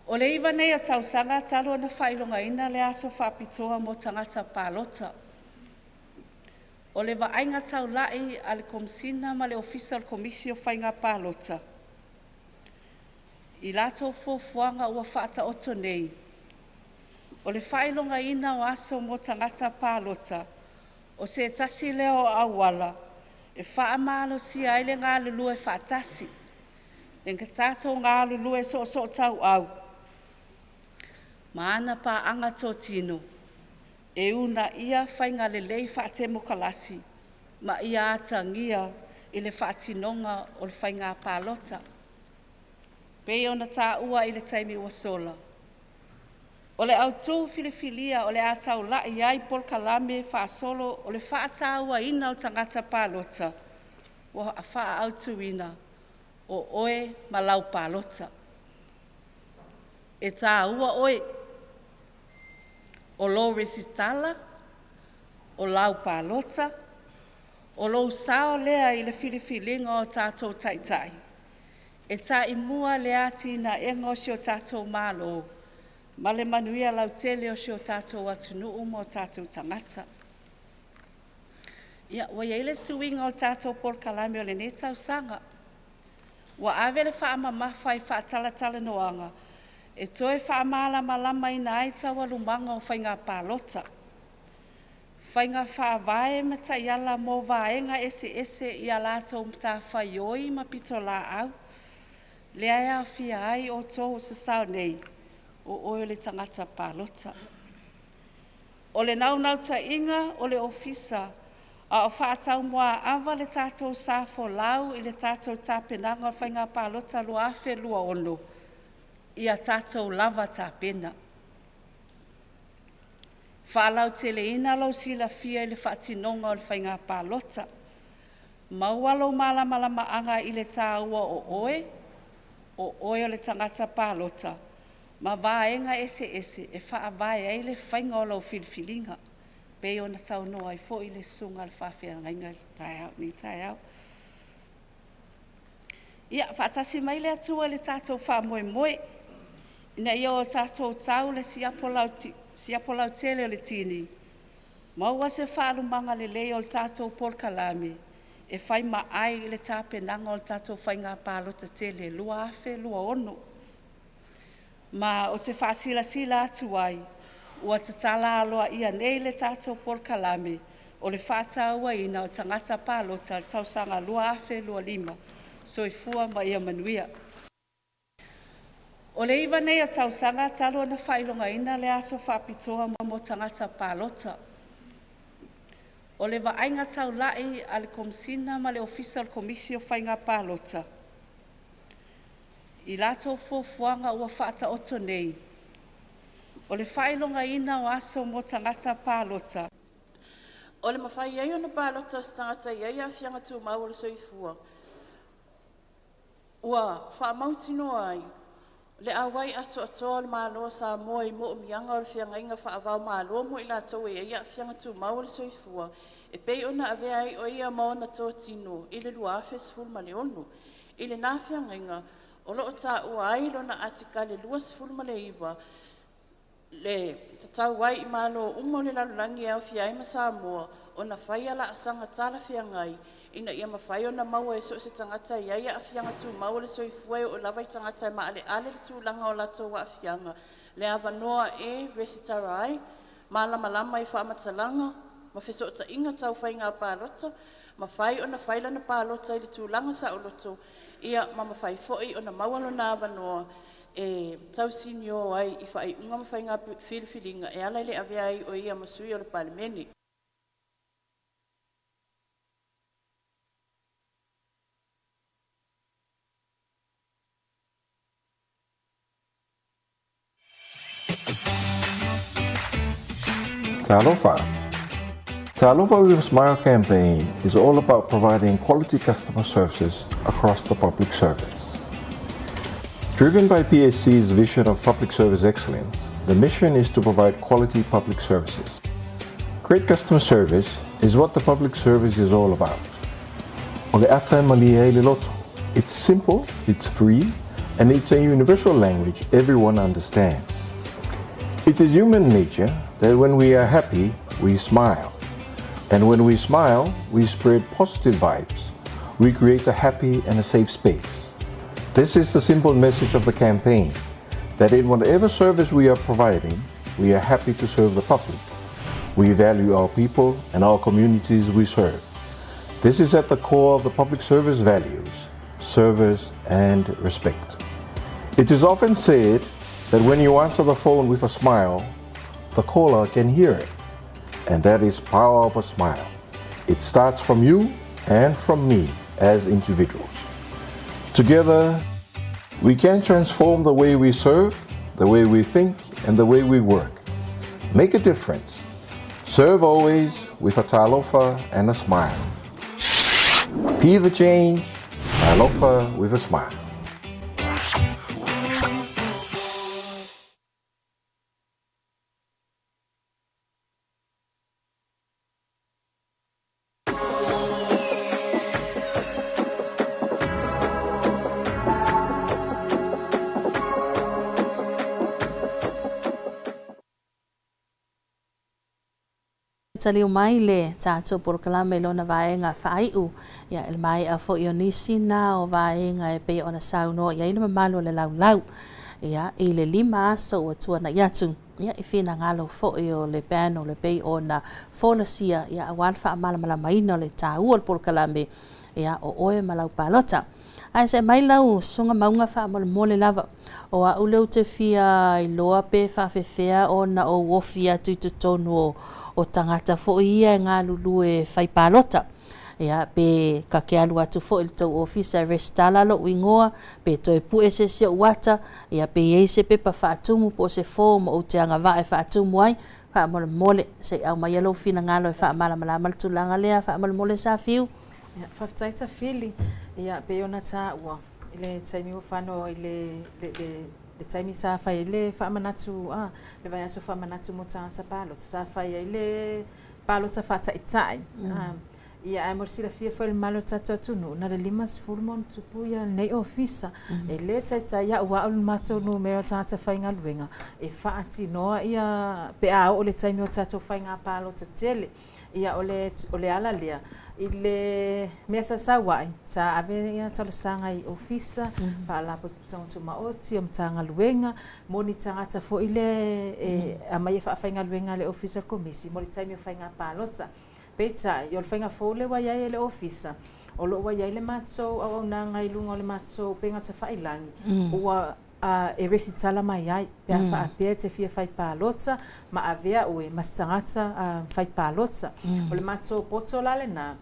O le iwa nei o tausanga talo na whailonga ina le aso whapitoa mo tangata pālota. O le waainga tau lai a le komisina ma le official komisio whainga pālota. I lato fuafuanga ua whaata oto nei. O le whailonga ina o aso mo tangata pālota. O se tasi leo awala. E wha amalo si aile ngā lulu e whaatasi. Nenka tātou ngā lulu e so tau au. Maana pa anga tō tino, e una ia whainga le lei whaatemo kalasi, ma ia atangia i le whaatinonga o le whainga pālota. Pei ona tā ua i le taimi ua sola. O le autou filifilia o le atau la i ai pol kalame whaasolo o le whaata ua ina o tangata pālota, o a wha autu ina o oe malau pālota. E tā ua oe, o lo resistala, o lau pālota, o lo sao lea i le filifilinga o tātou taitai. E tā i mua le ati na engo si o tātou mālo, ma le manuia lau tele o si o tātou atunu umo o tātou tangata. Ia, wa iele suinga o tātou pol kalame o le netau sanga. Wa avele wha ama mawhai wha talatala noanga, e toe whaamala malama ina ai tawa lumanga o whainga pālota. Whainga whaavae mata i ala mō vaenga ese i ala tō mta whaioi ma pito la au. Lea ea fia ai o tō sa sao nei. o oe le tangata palota. O le nau tainga o le ofisa a o whaatau mua awa le tātou sāfo lau i le tātou tāpenanga o whainga palota lua afe lua ono i a tātou lava tāpena. Whaalau tele ina lau sila fia i le whaatinonga o le whainga palota. Maualo malama anga i le tāua o oe o le tangata palota. Ma vaenga ese e whaavae ai le whainga o lau filfilinga. Pe o na tau noa i fo i le sunga le whawhia ngainga ni tai au. Ia, whaatasi mai le atua le tātou wha moe. Ina ia o tātou tau le siapolau tele o le tini. Maua se whaalumanga le leo o le tātou Paul Kalame. E whai ma ai le tāpenanga o le tātou whainga pālota tele. Lua afe, lua ono. Ma o te whaasila atu ai. Ua tatala aloa ia nei le tātou Paul Kalame. O le whaataua ina o tangata pālota le tausanga lua afe, lua lima. Soifua ma ia manuia. O le iwa nei o tausanga talo na whailonga ina le aso whapitoa mo tangata pālota. O le waainga tau lai a le komisina ma le official komisio whainga pālota. I lato fuafuanga ua whaata oto nei. O le whailonga ina o aso mo tangata pālota. O le mawhai eio na pālota o tangata iaia fianga tu mau le soifua. Ua whaamautino ai. Le awai atu atoa le māloa sa moa I mo mianga o le whianga inga whaavau māloa mo I lato e ia whianga tu mau le soifua. E pei ona ave ai o ia maona toa tino I le lua festival ma le onu. I le nā whianga inga o loo ta ua ai lona atika le lua sifuru ma le iwa. Le tatau wai I māloa umo le lalulangi au whiai ma sa moa o na whaiala asanga tala whianga ai. Ina ia mawhai o na maua e so se tangata iaia a whianga tu maua le soifua o lawai tangata ma ale ale tu langa o lato wa a whianga. Le awanoa e resitarai, ma lama I whaamatalanga, ma feso ta inga tau whainga pālota, ma whai o na whaila na pālota I le tu langa sa o loto, ia ma mawhai foi o na maualo na awanoa e tau sinio ai I whai unga ma whainga whilwhilinga e ala le ave ai o ia masui o le palimeni. Talofa. Talofa with a Smile campaign is all about providing quality customer services across the public service. Driven by PSC's vision of public service excellence, the mission is to provide quality public services. Great customer service is what the public service is all about. It's simple, it's free, and it's a universal language everyone understands. It is human nature that when we are happy, we smile. And when we smile, we spread positive vibes. We create a happy and a safe space. This is the simple message of the campaign, that in whatever service we are providing, we are happy to serve the public. We value our people and our communities we serve. This is at the core of the public service values, service and respect. It is often said that when you answer the phone with a smile, the caller can hear it. And that is power of a smile. It starts from you and from me as individuals. Together, we can transform the way we serve, the way we think, and the way we work. Make a difference. Serve always with a talofa and a smile. Be the change, talofa with a smile. Taliu mai le tātou porokalame lona vaenga whaaiu ia il mai a fo ionisi na o vaenga e pe ona sauno ia ina mamalo le lau ia I le 5 aso o tuana iatu ia I whina ngalo fo o le pano le pe ona folasia ia awan wha amala maina le tāua le porokalame ia o oe malau palota Ai se mai lau sunga maunga wha mole lava. O a uleu te fia I loa pe wha whewhea o na o wofia tuitu tonu o tangata fo ia ngā lulu e whai pālota. Ia pe ka ke alu atu fo il tau ofisa restala lo wingoa pe toi pu ese se wata ia pe ese pe pa faatumu po se fo mo o te anga va e faatumu ai fa mole se au mai lo fina ngalo e fa mala mal tulanga lea fa mole sa fiu ia fa taita fili ia pe ona ta ua ile taimi o fano ile le taimi sa fa ile fa manatu le vai aso fa manatu mo ta palo sa fa ile palo ta fa tai ia ai morsila fia foi il malo tato tunu na le limas fulmon tupu ia nei ofisa e le tata ia wa ul mato no mero tata fainga luenga e fa ati noa ia pe a o le taimi o tato fainga palo tatele ia ole ala lea ile mesa sawai sa ave ia talo sanga I ofisa pa la po tso ma o ti mtanga luenga moni tanga fo ile a mai fa fainga luenga le ofisa komisi mo le taimi o fainga palo tsa Peta, yo le whainga fōle wa iai le ofisa. O lo wa iai le matso, au na ngai lunga o le matso, penga te whailangi. Ua e resi tala mai iai, pia wha apea te fia whai pālotsa, ma avea ue, mas tangata whai pālotsa. O le matso poto lale na.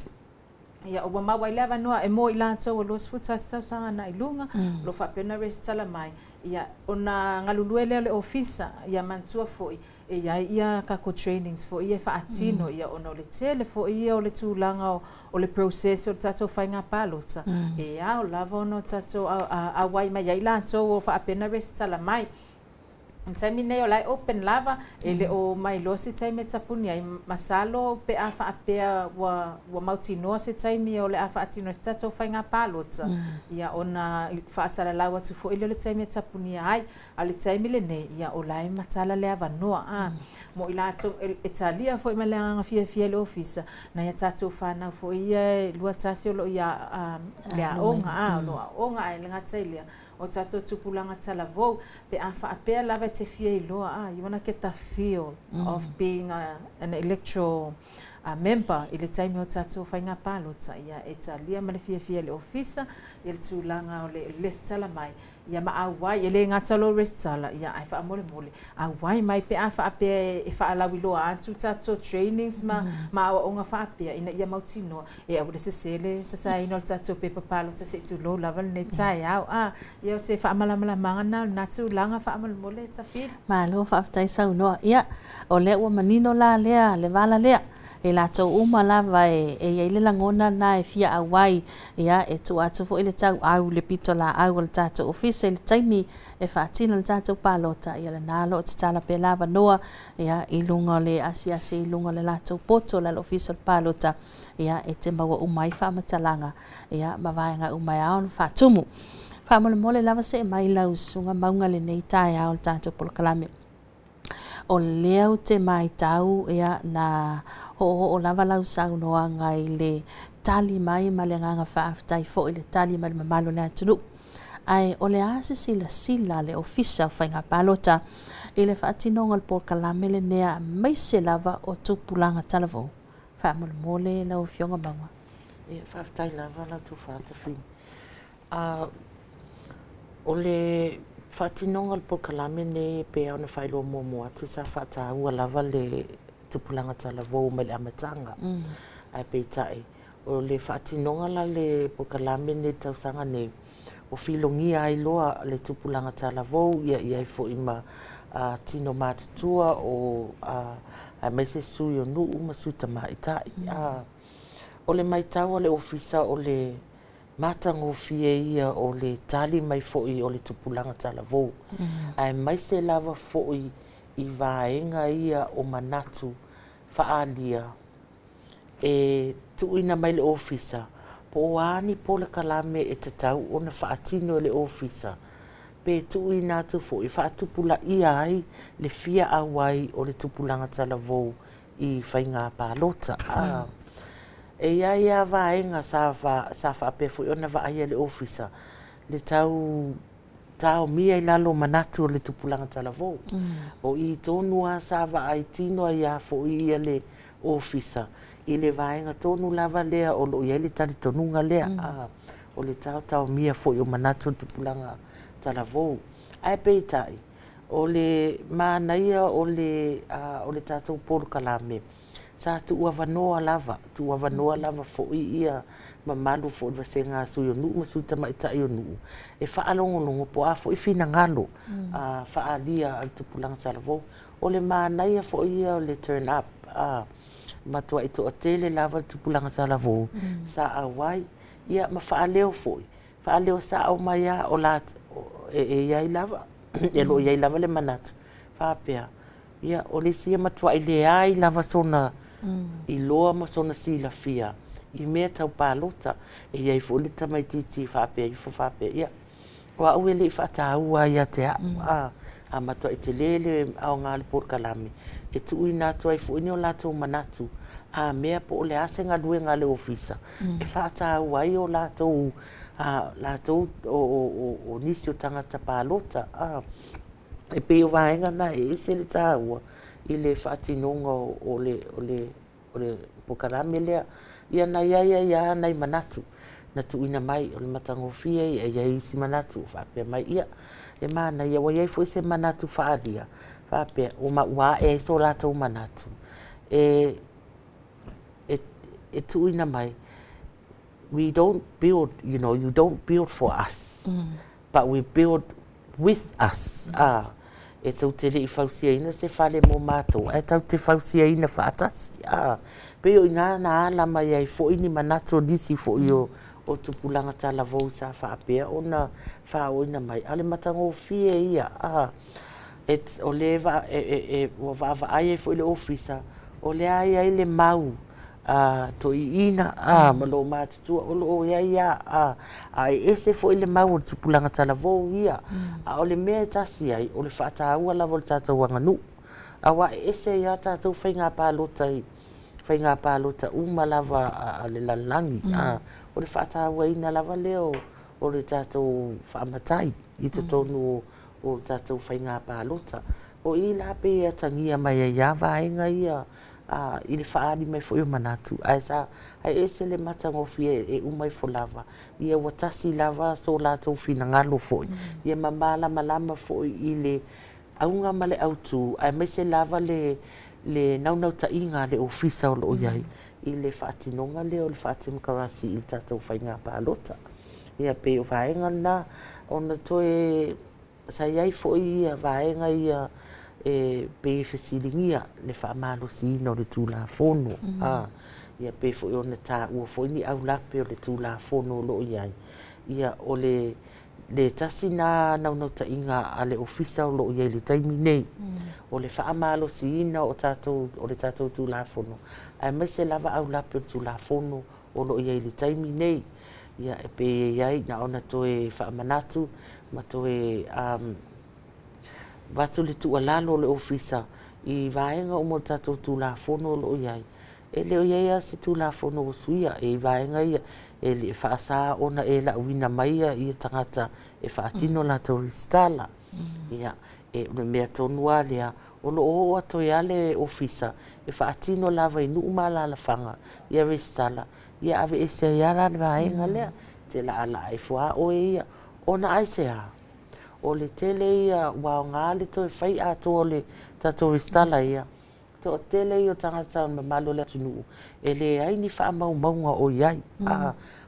Ia ua mawa I lewa noa, e mo I lanto o los futas tau sanga na I lunga, lo wha pena resi tala mai. Ia, ona ngalulue leo le ofisa, ia mantua foi. Ia kako trainings fo ia fa atino ia ono le tele fo ia o le tūlanga o le process o tato whainga pālota. Ia o lava ono tato a wai mai ia ilanto o fa apena rest tala mai. Taimi nei o lai open lava ele o mai lo se taimi tapuni ai masalo pe a fa apea wa mautinoa se taimi o le a fa atino se tato whainga pālota. Ia ona fa asala lawa tu fo ile le taimi tapuni ai ale taimi le nei ia o lai matala le avanoa mo ila to Italia fo ima le anga fia le ofisa na ia tato fana fo ia lua tasio lo ia le onga onga ai le ngatalia o tato tupulanga tala vo pe a fa apea lava te fia I loa you wanna get the feel of being an electoral member I le taimi o tato whainga pālota ia Italia ma le fia le ofisa ia le tūlanga o le listala mai ia ma awai ele ngatalo restala ia ai fa mole awai mai pe a fa pe e fa alawi loa atu tato trainings ma o nga fa pe ina ia mautino e a se sele sa sai no tato pe papalo se tu low level ne tai ia se fa mala manga na tu langa fa mole ta fi ma lo fa tai sau no ia o le o manino la le vala le e la tau uma lava e le langona na e fia awai ia e tu atu fo ile tau au le pito la au le tatu ofisa le taimi e whaatino le tatu pālota ia le nalo o te tala pe lava noa ia I lunga le asiasi I lunga le latou poto la le ofisa le pālota ia e te maua umai whaamatalanga ia mawaenga umai aon whaatumu whaamole lava se mai lau sunga maunga le nei tai au le tatu polokalame o leo te mai tau ia na o lava lau sau noa ngai le tali mai ma le nganga whaaftai fo I le tali ma le mamalo le atunu. Ai o le ase sila le ofisa whainga pālota I le whaatinonga le polokalame le nea mai se lava o tupulanga talavou. Whaamole lau fionga maunga. Ia whaaftai lava lau tu whaatawhi. O le whaatinonga le polokalame ne pe au na whailo momoa te sa whaataua lava le tupulanga talavou ma le amatanga. Ai pe tai. O le whaatinonga la le polokalame ne tausanga ne o filongia ai loa le tupulanga talavou ia fo ima tino matatua o mai se sui o nuu ma sui tamaitai. O le maitaua le ofisa o le matangofie ia o le tali mai fo'i o le tupulanga talavou. Ai mai se lava fo'i I vaenga ia o manatu faalia e tuina mai le ofisa po ani po le kalame e tatau o na faatino le ofisa pe tuina atu fo'i faatupula ia ai le fia awai o le tupulanga talavou I whainga pālota. E ia vaenga sa fa pe fo'i o na vaia le ofisa le tau mia I lalo manatu o le tupulanga talavou. O I tonua sa vai tino ia fo'i ia le ofisa. I le vaenga tonu lava lea o lo ia le tali tonunga lea. O o le tau mia fo o manatu tupulanga talavou. Ai peitai, o le manaia o le tātou pōru kalame. Sa tu wanoa lava fo ia mamalu fo i vasenga sui o nuu masu tamaitai o nuu. E whaalongolongo po a fo i whina ngalo whaalia al tupulanga talavou. O le manaia fo ia o le turn up. Matua i to o tele lava tupulanga talavou. Sa awai, ia ma whaaleo fo i. Whaaleo sa au mai a o la iai lava. E lo iai lava le manata. Whapea. Ia o le sia matua i le ai lava sona i loa ma sona sila fia. I mea tau pālota. E iai fo le tamai titi whapea i fo whapea. Ia. Wa ue le i whataua ia te a matua i te lele au ngā le pōr kalame. E tu i nātua i fo ini o lātou manatu. A mea po o le asenga lue ngā le ofisa. E whataua i o lātou o nisi o tangata pālota. E peo vaenga na e ese le tāua i le whaatinonga o le pokarame lea. Ia na ia nei manatu. Na tu ina mai o le matangofia ia isi manatu. Whapea mai ia. E mana ia wa iai fo ese manatu whaadia. Whapea o maua e so lātou manatu. E tu ina mai. We don't build, you don't build for us, but we build with us. E tau te rei whausia ina se whale mō mātou. E tau te whausia ina whaatasi. Peo i ngā na alama iai fo ini manato disi fo i o tupulanga talavou sa whaapea. O na whao ina mai. Ale matango fie ia. O le o vava ai fo i le ofisa. O le ai le mau. To i ina malo mātua o lo ia ese fo ile mau o tupulanga talavou ia o le mea tasi ai o le whaataua lava o le tātou anganu awa ese ia tātou whainga pālota uma lava le lalangi o le whaataua ina lava leo o le tātou whaamatai i te tonu o tātou whainga pālota o i la pe ia tangia mai ia vaenga ia i le whaari mai fo i manatu. Ai ese le matangofi e umai fo lava. Ia watasi lava so lātou whina ngalo fo i. Ia mamala malama fo i le aunga male autu. Ai mai se lava le naunau ta inga le ofisa o lo iai. I le whaatinonga leo le whaatimakarasi i tātou whainga pālota. Ia pe o vaenga na ona toe sa iai fo i ia vaenga ia e pe fesilingia le whaamalo sino le tūla fono. Ia pe fo i ona tā ua fo ini au lape o le tūla fono lo iai. Ia o le tasi nā naunau ta inga a le ofisa o lo iai le taimi nei. O le whaamalo sino o le tātou tūla fono. Ai mai se lava au lape o tūla fono o lo iai le taimi nei. Ia e pe iai na ona toe whaamanatu ma toe watu le tu alalo le ofisa i vaenga o mo tātou tūlafono lo iai. E leo iai se tūlafono o suia e vaenga ia e le whaasa ona e la uina maia i tangata e whaatino la tau ristala. Ia e me mea tonua lea o lo o ato ia le ofisa e whaatino lava i nuu mala la whanga i a ristala. Ia ave e se iara le vaenga lea te la ala e fua o e ia ona ai se a. O le tele ia wao ngā le toi whai a tō le tātou ristala ia. Tō tele i o tangata mamalo le tunu. E le ai ni wha mau maunga o iai.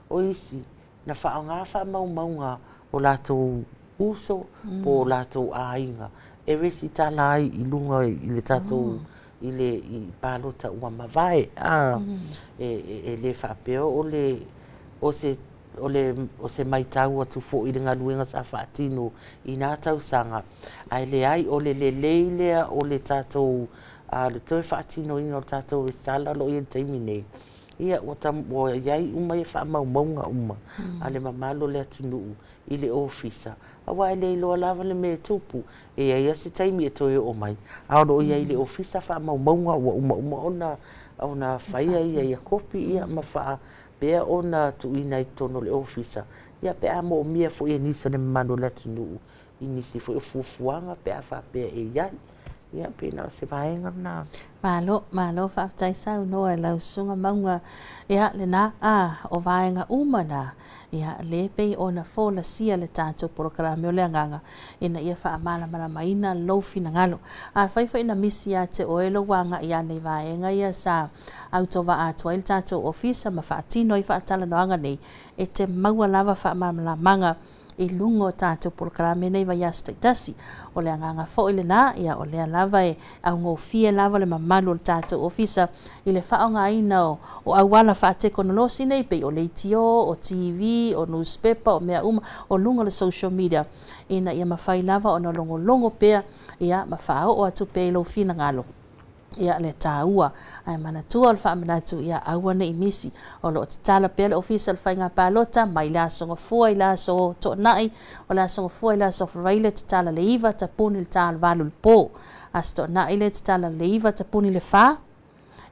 O isi, na wha ngā wha mau maunga o lātou uso po lātou ainga. E resi tala ai i lunga i le tātou i le pālota ua mawai. E le wha peo o se mai tau atu fo i ngā luenga sa whaatino i nā tau sanga. Ai le ai o le leilea o le tātou le toi whaatino i ngā tātou e sala lo i taimi nei. Ia o iai uma e wha mau maunga uma. A le mamalo le atinu i le ofisa. Awa e le iloa lava le me tupu. E ia se taimi e toi o mai. Aoro iai le ofisa wha mau maunga ua uma ona whaia ia kopi ia ma wha pea ona tuina i tono le ofisa. Ia pea mo o mia fo i nisa le mamano le atinu. I nisi fo i fufuanga pea wha pea e iai. ia pina se vaenga na malo fa tai sa no e lau sunga maunga ia le na o vaenga umana ia le pe ona fola sia le tato programa le nganga ina ia fa amala mala maina lo fina ngalo a fai ina misia te oelo wanga ia nei vaenga ia sa autova atwa il tato ofisa ma fa tino i fa tala no anga nei e te maua lava fa amala manga I lungo tātou programe nei vai asta tasi o le anganga fo ile na ia o le lava e au ngo fie lava le mamalu le tātou ofisa I le whaonga ina o awala wha te konolosi nei pe o le tio, o TV, o newspaper, o mea o lunga le social media ina ia mawhai lava o na longo pea ia mawhao o atu pe lo fina ngalo ia le taua ai mana tua le whaamanatu ia aua nei misi o lo te tala pele official whainga palota mai la songa fua I la so to nai o la songa fua I la so fraile te tala le iwa ta puni le tala valu le po asto nai le te tala le iwa ta puni le wha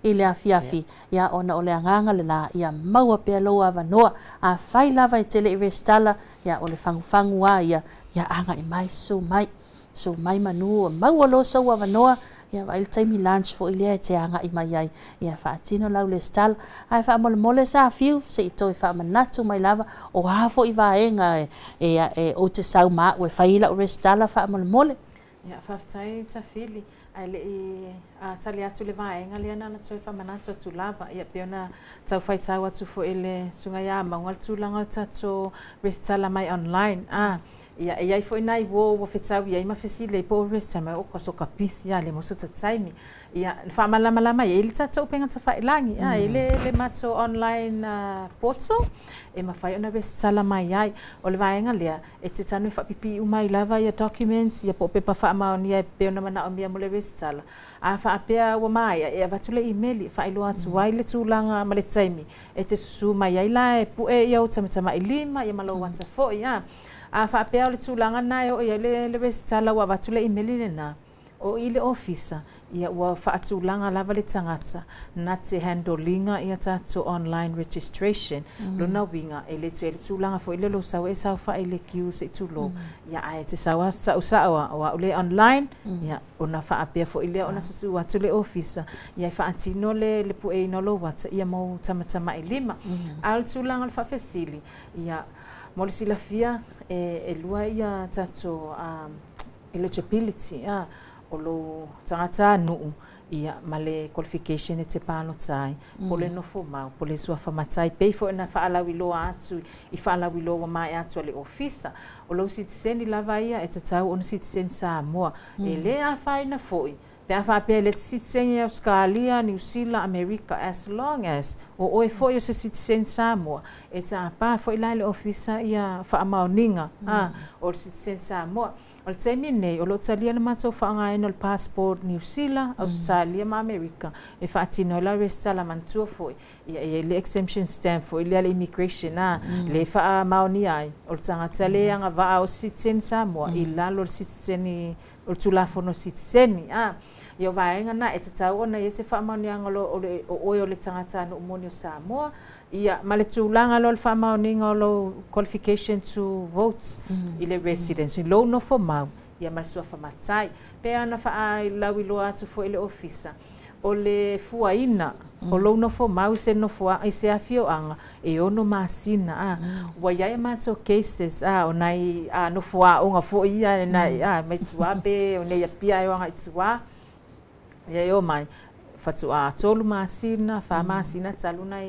I le afiafi ia ona o le anganga le la ia maua pea loa vanoa a whai lava I tele I restala ia o le fangu a ia anga I mai so mai manu maua lo so wa vanoa ia vai taimi lunch fo ile te anga I mai ai ia fa tino lau le stal ai fa mole sa fiu se to fa manatu mai lava o ha fo I vaenga e o te sau ma o fa ila o restala fa mole ia fa tai ta fili ai le a tali atu le vaenga le ana to fa manatu tu lava ia peona tau fai tau atu fo ile sunga ya mangal tu langa tato restala mai online ia ai foi nai wo fetau ia ma fesile po restama o koso kapisi ia le moso tsaimi ia fa malama ia il tsa penga tsa fa langi le matso online potso e ma fai ona restala mai ai o le vaenga le e te tanu fa pipi u mai lava ia documents ia po pepa fa ma ia pe ona mana o mia mo le restala a fa apea o mai e va tu le email fa ilo atu wai le tulanga ma le tsaimi e te su mai ai la e pu e ia o tama ilima ia malo wansa fo ia a fa pea le tulanga na o ia le restala wa batule email na o ile officer ia wa fa tulanga lava le tangata na te handlinga ia tato online registration lo na winga ele tulanga fo ile lo sawe sa fa ile kiu se tulo ia ai te sawa sa wa le online ia ona fa pea fo ile ona su wa tule officer ia fa antino le pu e no lo wat ia mo tama ilima al tulanga fa fesili ia mole silafia e lua ia tato eligibility o lo tangata nuu ia male qualification e te pano tai pole no fo pole sua fa matai pe fo na fa ala wilo atu I fa ala wilo wa mai atu le officer o lo citizen lava ia e tau on citizen Samoa e le a fa ina foi pe fa pe le citizen Australia New Zealand America as long as o foi o citizen Samoa e ta pa foi la le officer ia fa amaoninga o citizen Samoa o te mine o lo talia na mato fa nga no passport New Zealand Australia ma America e fa tino la restala mantua foi ia le exemption stamp foi le immigration le fa maoni ai o tanga tale nga va o citizen Samoa ila lo citizen o tulafono citizen ia vaenga na e te tau ona ia se fa maoni anga lo o le tangata no monio Samoa ia male tulanga lo fa maoni lo qualification to vote ile residence lo no for mau ia mal sua fa matai pe ana fa ai lawi lo atu fo ile officer o le fuaina o lo no for mau se no fo ai se afio anga e ono masina wa ia ma so cases o nai no fo o fo ia na mai tua be o nei pia o nga tua ia yo mai fatu tolu masina fa masina taluna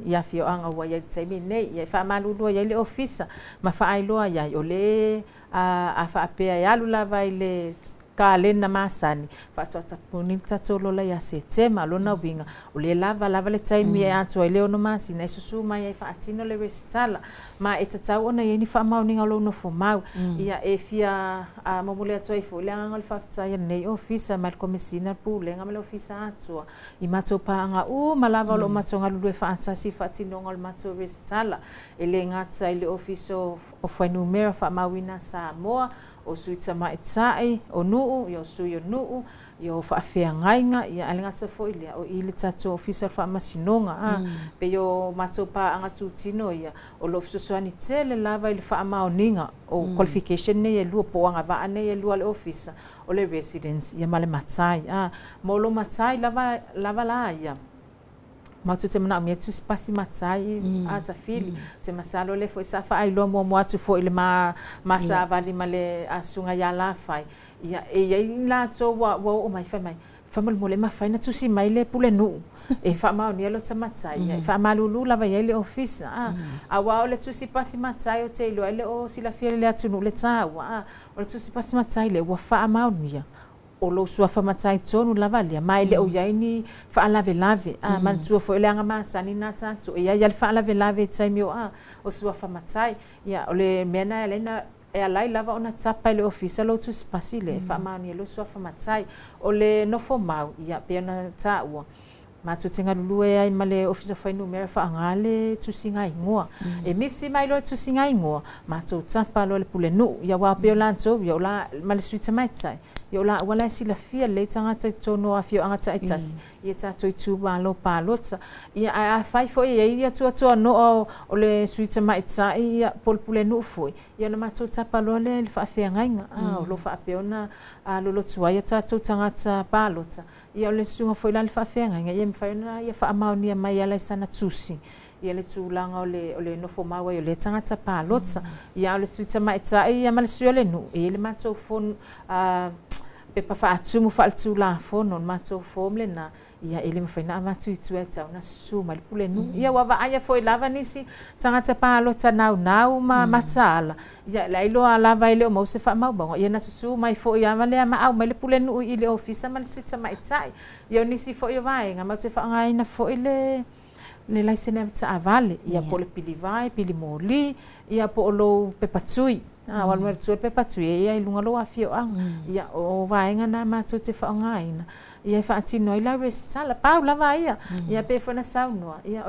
ia fio anga wa ia tsemi nei ia fa malulu ia le officer ma fa ai lo ia o le a fa pe ia lula vai le kalena masani fa tsata puni tatolo la ia se tema lo na winga o le lava le tsemi ia to ile ono masina susu mai ia fa atino le restala ma e tatau ona ia ni fa mauninga lo no fo mau ia e fia a mamule to i fo le anga le fa tsaya nei officer mal komesina pu le ngam le officer atso I mato pa anga malava lo mato ngalu e fa atasi fa tino ngal mato restala ele ngatsa ile officer o fa numero fa mawina Samoa o suitsa mai tsai o nu nuu ia o sui o nuu ia o faafeagaiga ia a le gata foʻi lea o i le tatou ofisa faamasinoga pe io matou paaga tutino ia o loo fesoasoani tele lava i le faamaoniga o qualification nei e lua po agavaa nei e lua le ofisa o le residence ia ma le matai mo lo matai lava la ia Matu te mana mia tu spasi matai ata fili te masalo le foi sa fa ilo mo atu foi le masa vali male asunga ya la fai ia e la so wa o mai fa mai fa mal mole ma fa na tu si mai le pule nu e fa ma ni lo tsa matai e fa malulu la va le office a wa o le tu si pasi matai o te ilo le o si la fiele le atu nu le tsa wa o le tu si pasi matai le wa fa ma ni o lo sua fa matai tonu lava le mai le o yaini fa lave man tu fo le anga masani na tatu ia ia fa lave tai mio o sua fa matai ia o le mena elena e alai lava ona tapa le ofisa lo tu spasile fa mani lo sua fa matai o le no fo mau ia pe na taua ma tu tinga lulu e ai male ofisa fa numero fa ngale tu singa ingoa e misi mai lo tu singa ingoa ma tu tapa lo le pule nu ia wa pe la so ia la male suita mai tai ia la wala sila fia le tanga te tono afio anga tai tas ia ta tu tu ba lo pa lotsa ia a fai fo ia tu no o le suita mai tai ia pol pule nu foi ia na ma tu tapa lo le fa fe ngainga o lo fa pe ona lo lo tua ia ta tu tanga ta pa lotsa ia le sunga foi la le fa fe ngainga ia fa na ia fa amaunia mai ala sana tusi ia le tūlanga o le nofo maua i le tangata pālotsa ia o le suita maita ia ma le sua le nu e le matou fonu pe pa faatumu faaltula fono matou fom le na ia ele mawhaina amatu i tua tau na suma le pule nu ia wa vaaya foi lava nisi tangata pālotsa nau ma matala ia la ilo a lava ile o mause fa maubongo ia na susu mai foi ama le ama au mai le pule nu i le ofisa ma le suita maita ia nisi foi o vaenga ma te fa ngaina foi le laisene ta avale ia po le pili vai pili moli ia po lo pepatui wal mer tu pepatui ia ilunga lo afio ia o vaenga na ma tu te fa ngaina ia fa atino ila restala paula vai ia pe fona sauno ia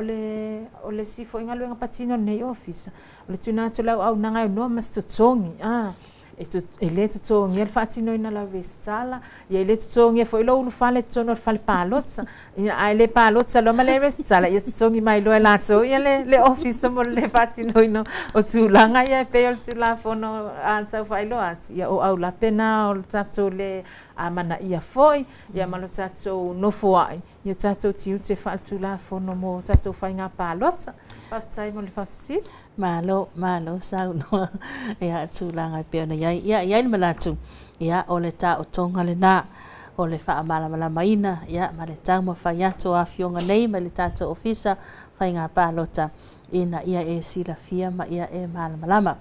o le sifo ingalo nga patino nei office le tuna to la au nanga no mas totongi ele to ngel fatino ina la restala ia ele to nge foi lo fale tono fale palotsa ia ai palotsa lo male restala ia to ngi mai lo la to ia le office mo le fatino ino o tulanga ia pe o tula fono ansa fai lo at ia o au la pena o tato le amana ia foi ia malo tato no foi ia tato tiu te fa tula fono mo tato fai nga palotsa pasai mo le fafsi malo sau no ia tulanga pe na ia malatu ia o le ta o tonga le na o le fa mala maina ia ma le tama fa ia to afionga nei ma le tato ofisa fa nga palota ina ia e sila fia ma ia e malama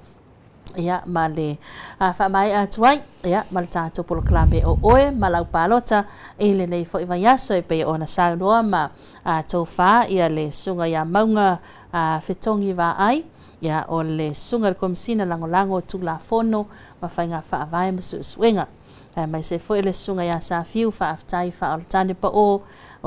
ia ma le fa mai atuai ia ma le tato polo klame o oe ma lau palota ile nei fo iwa yaso e pe ona sau noa ma to fa ia le sunga ia maunga fetongi va ai ia o le sunga le komisina langolango tu la fono ma fainga fa vai ma suenga mai se foi le sunga ia sa fiu fa aftai fa al tani pa o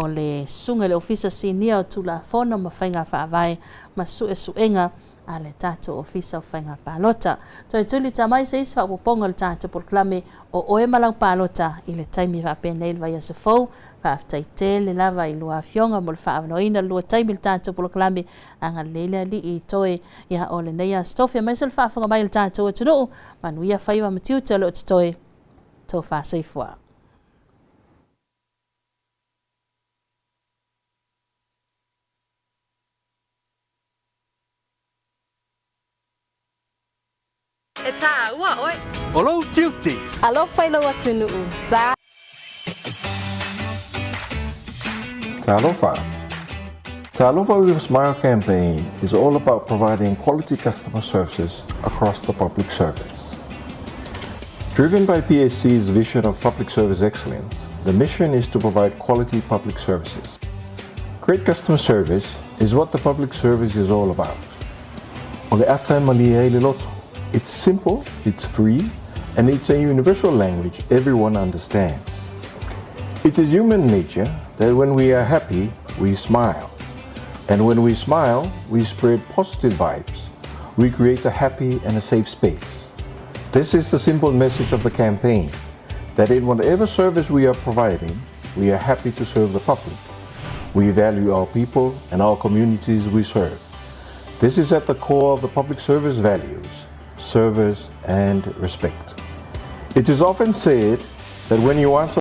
le sunga le ofisa senior tu la fono ma fainga fa vai ma suenga ale tato ofisa fainga palota to tuli tamai se isfa poponga le tato por clame o oe malang palota ile taimi va penel vai se fo fa aftai tele lava i lua fionga mol fa noina lua taimi le tato por clame anga lele li i toe ia ole neia stofia mai se fa fa mai le tato tunu manuia faiwa matiu telo toe to fa seifwa Eta ua oi. Olo tiuti. Alo pailo watinu. Sa. Talofa. Talofa with a Smile campaign is all about providing quality customer services across the public service. Driven by PSC's vision of public service excellence, the mission is to provide quality public services. Great customer service is what the public service is all about. Ole atai malia ele loto. It's simple, it's free, and it's a universal language everyone understands. It is human nature that when we are happy, we smile. And when we smile, we spread positive vibes. We create a happy and a safe space. This is the simple message of the campaign. that in whatever service we are providing, we are happy to serve the public. We value our people and our communities we serve. This is at the core of the public service values, service and respect. It is often said that when you answer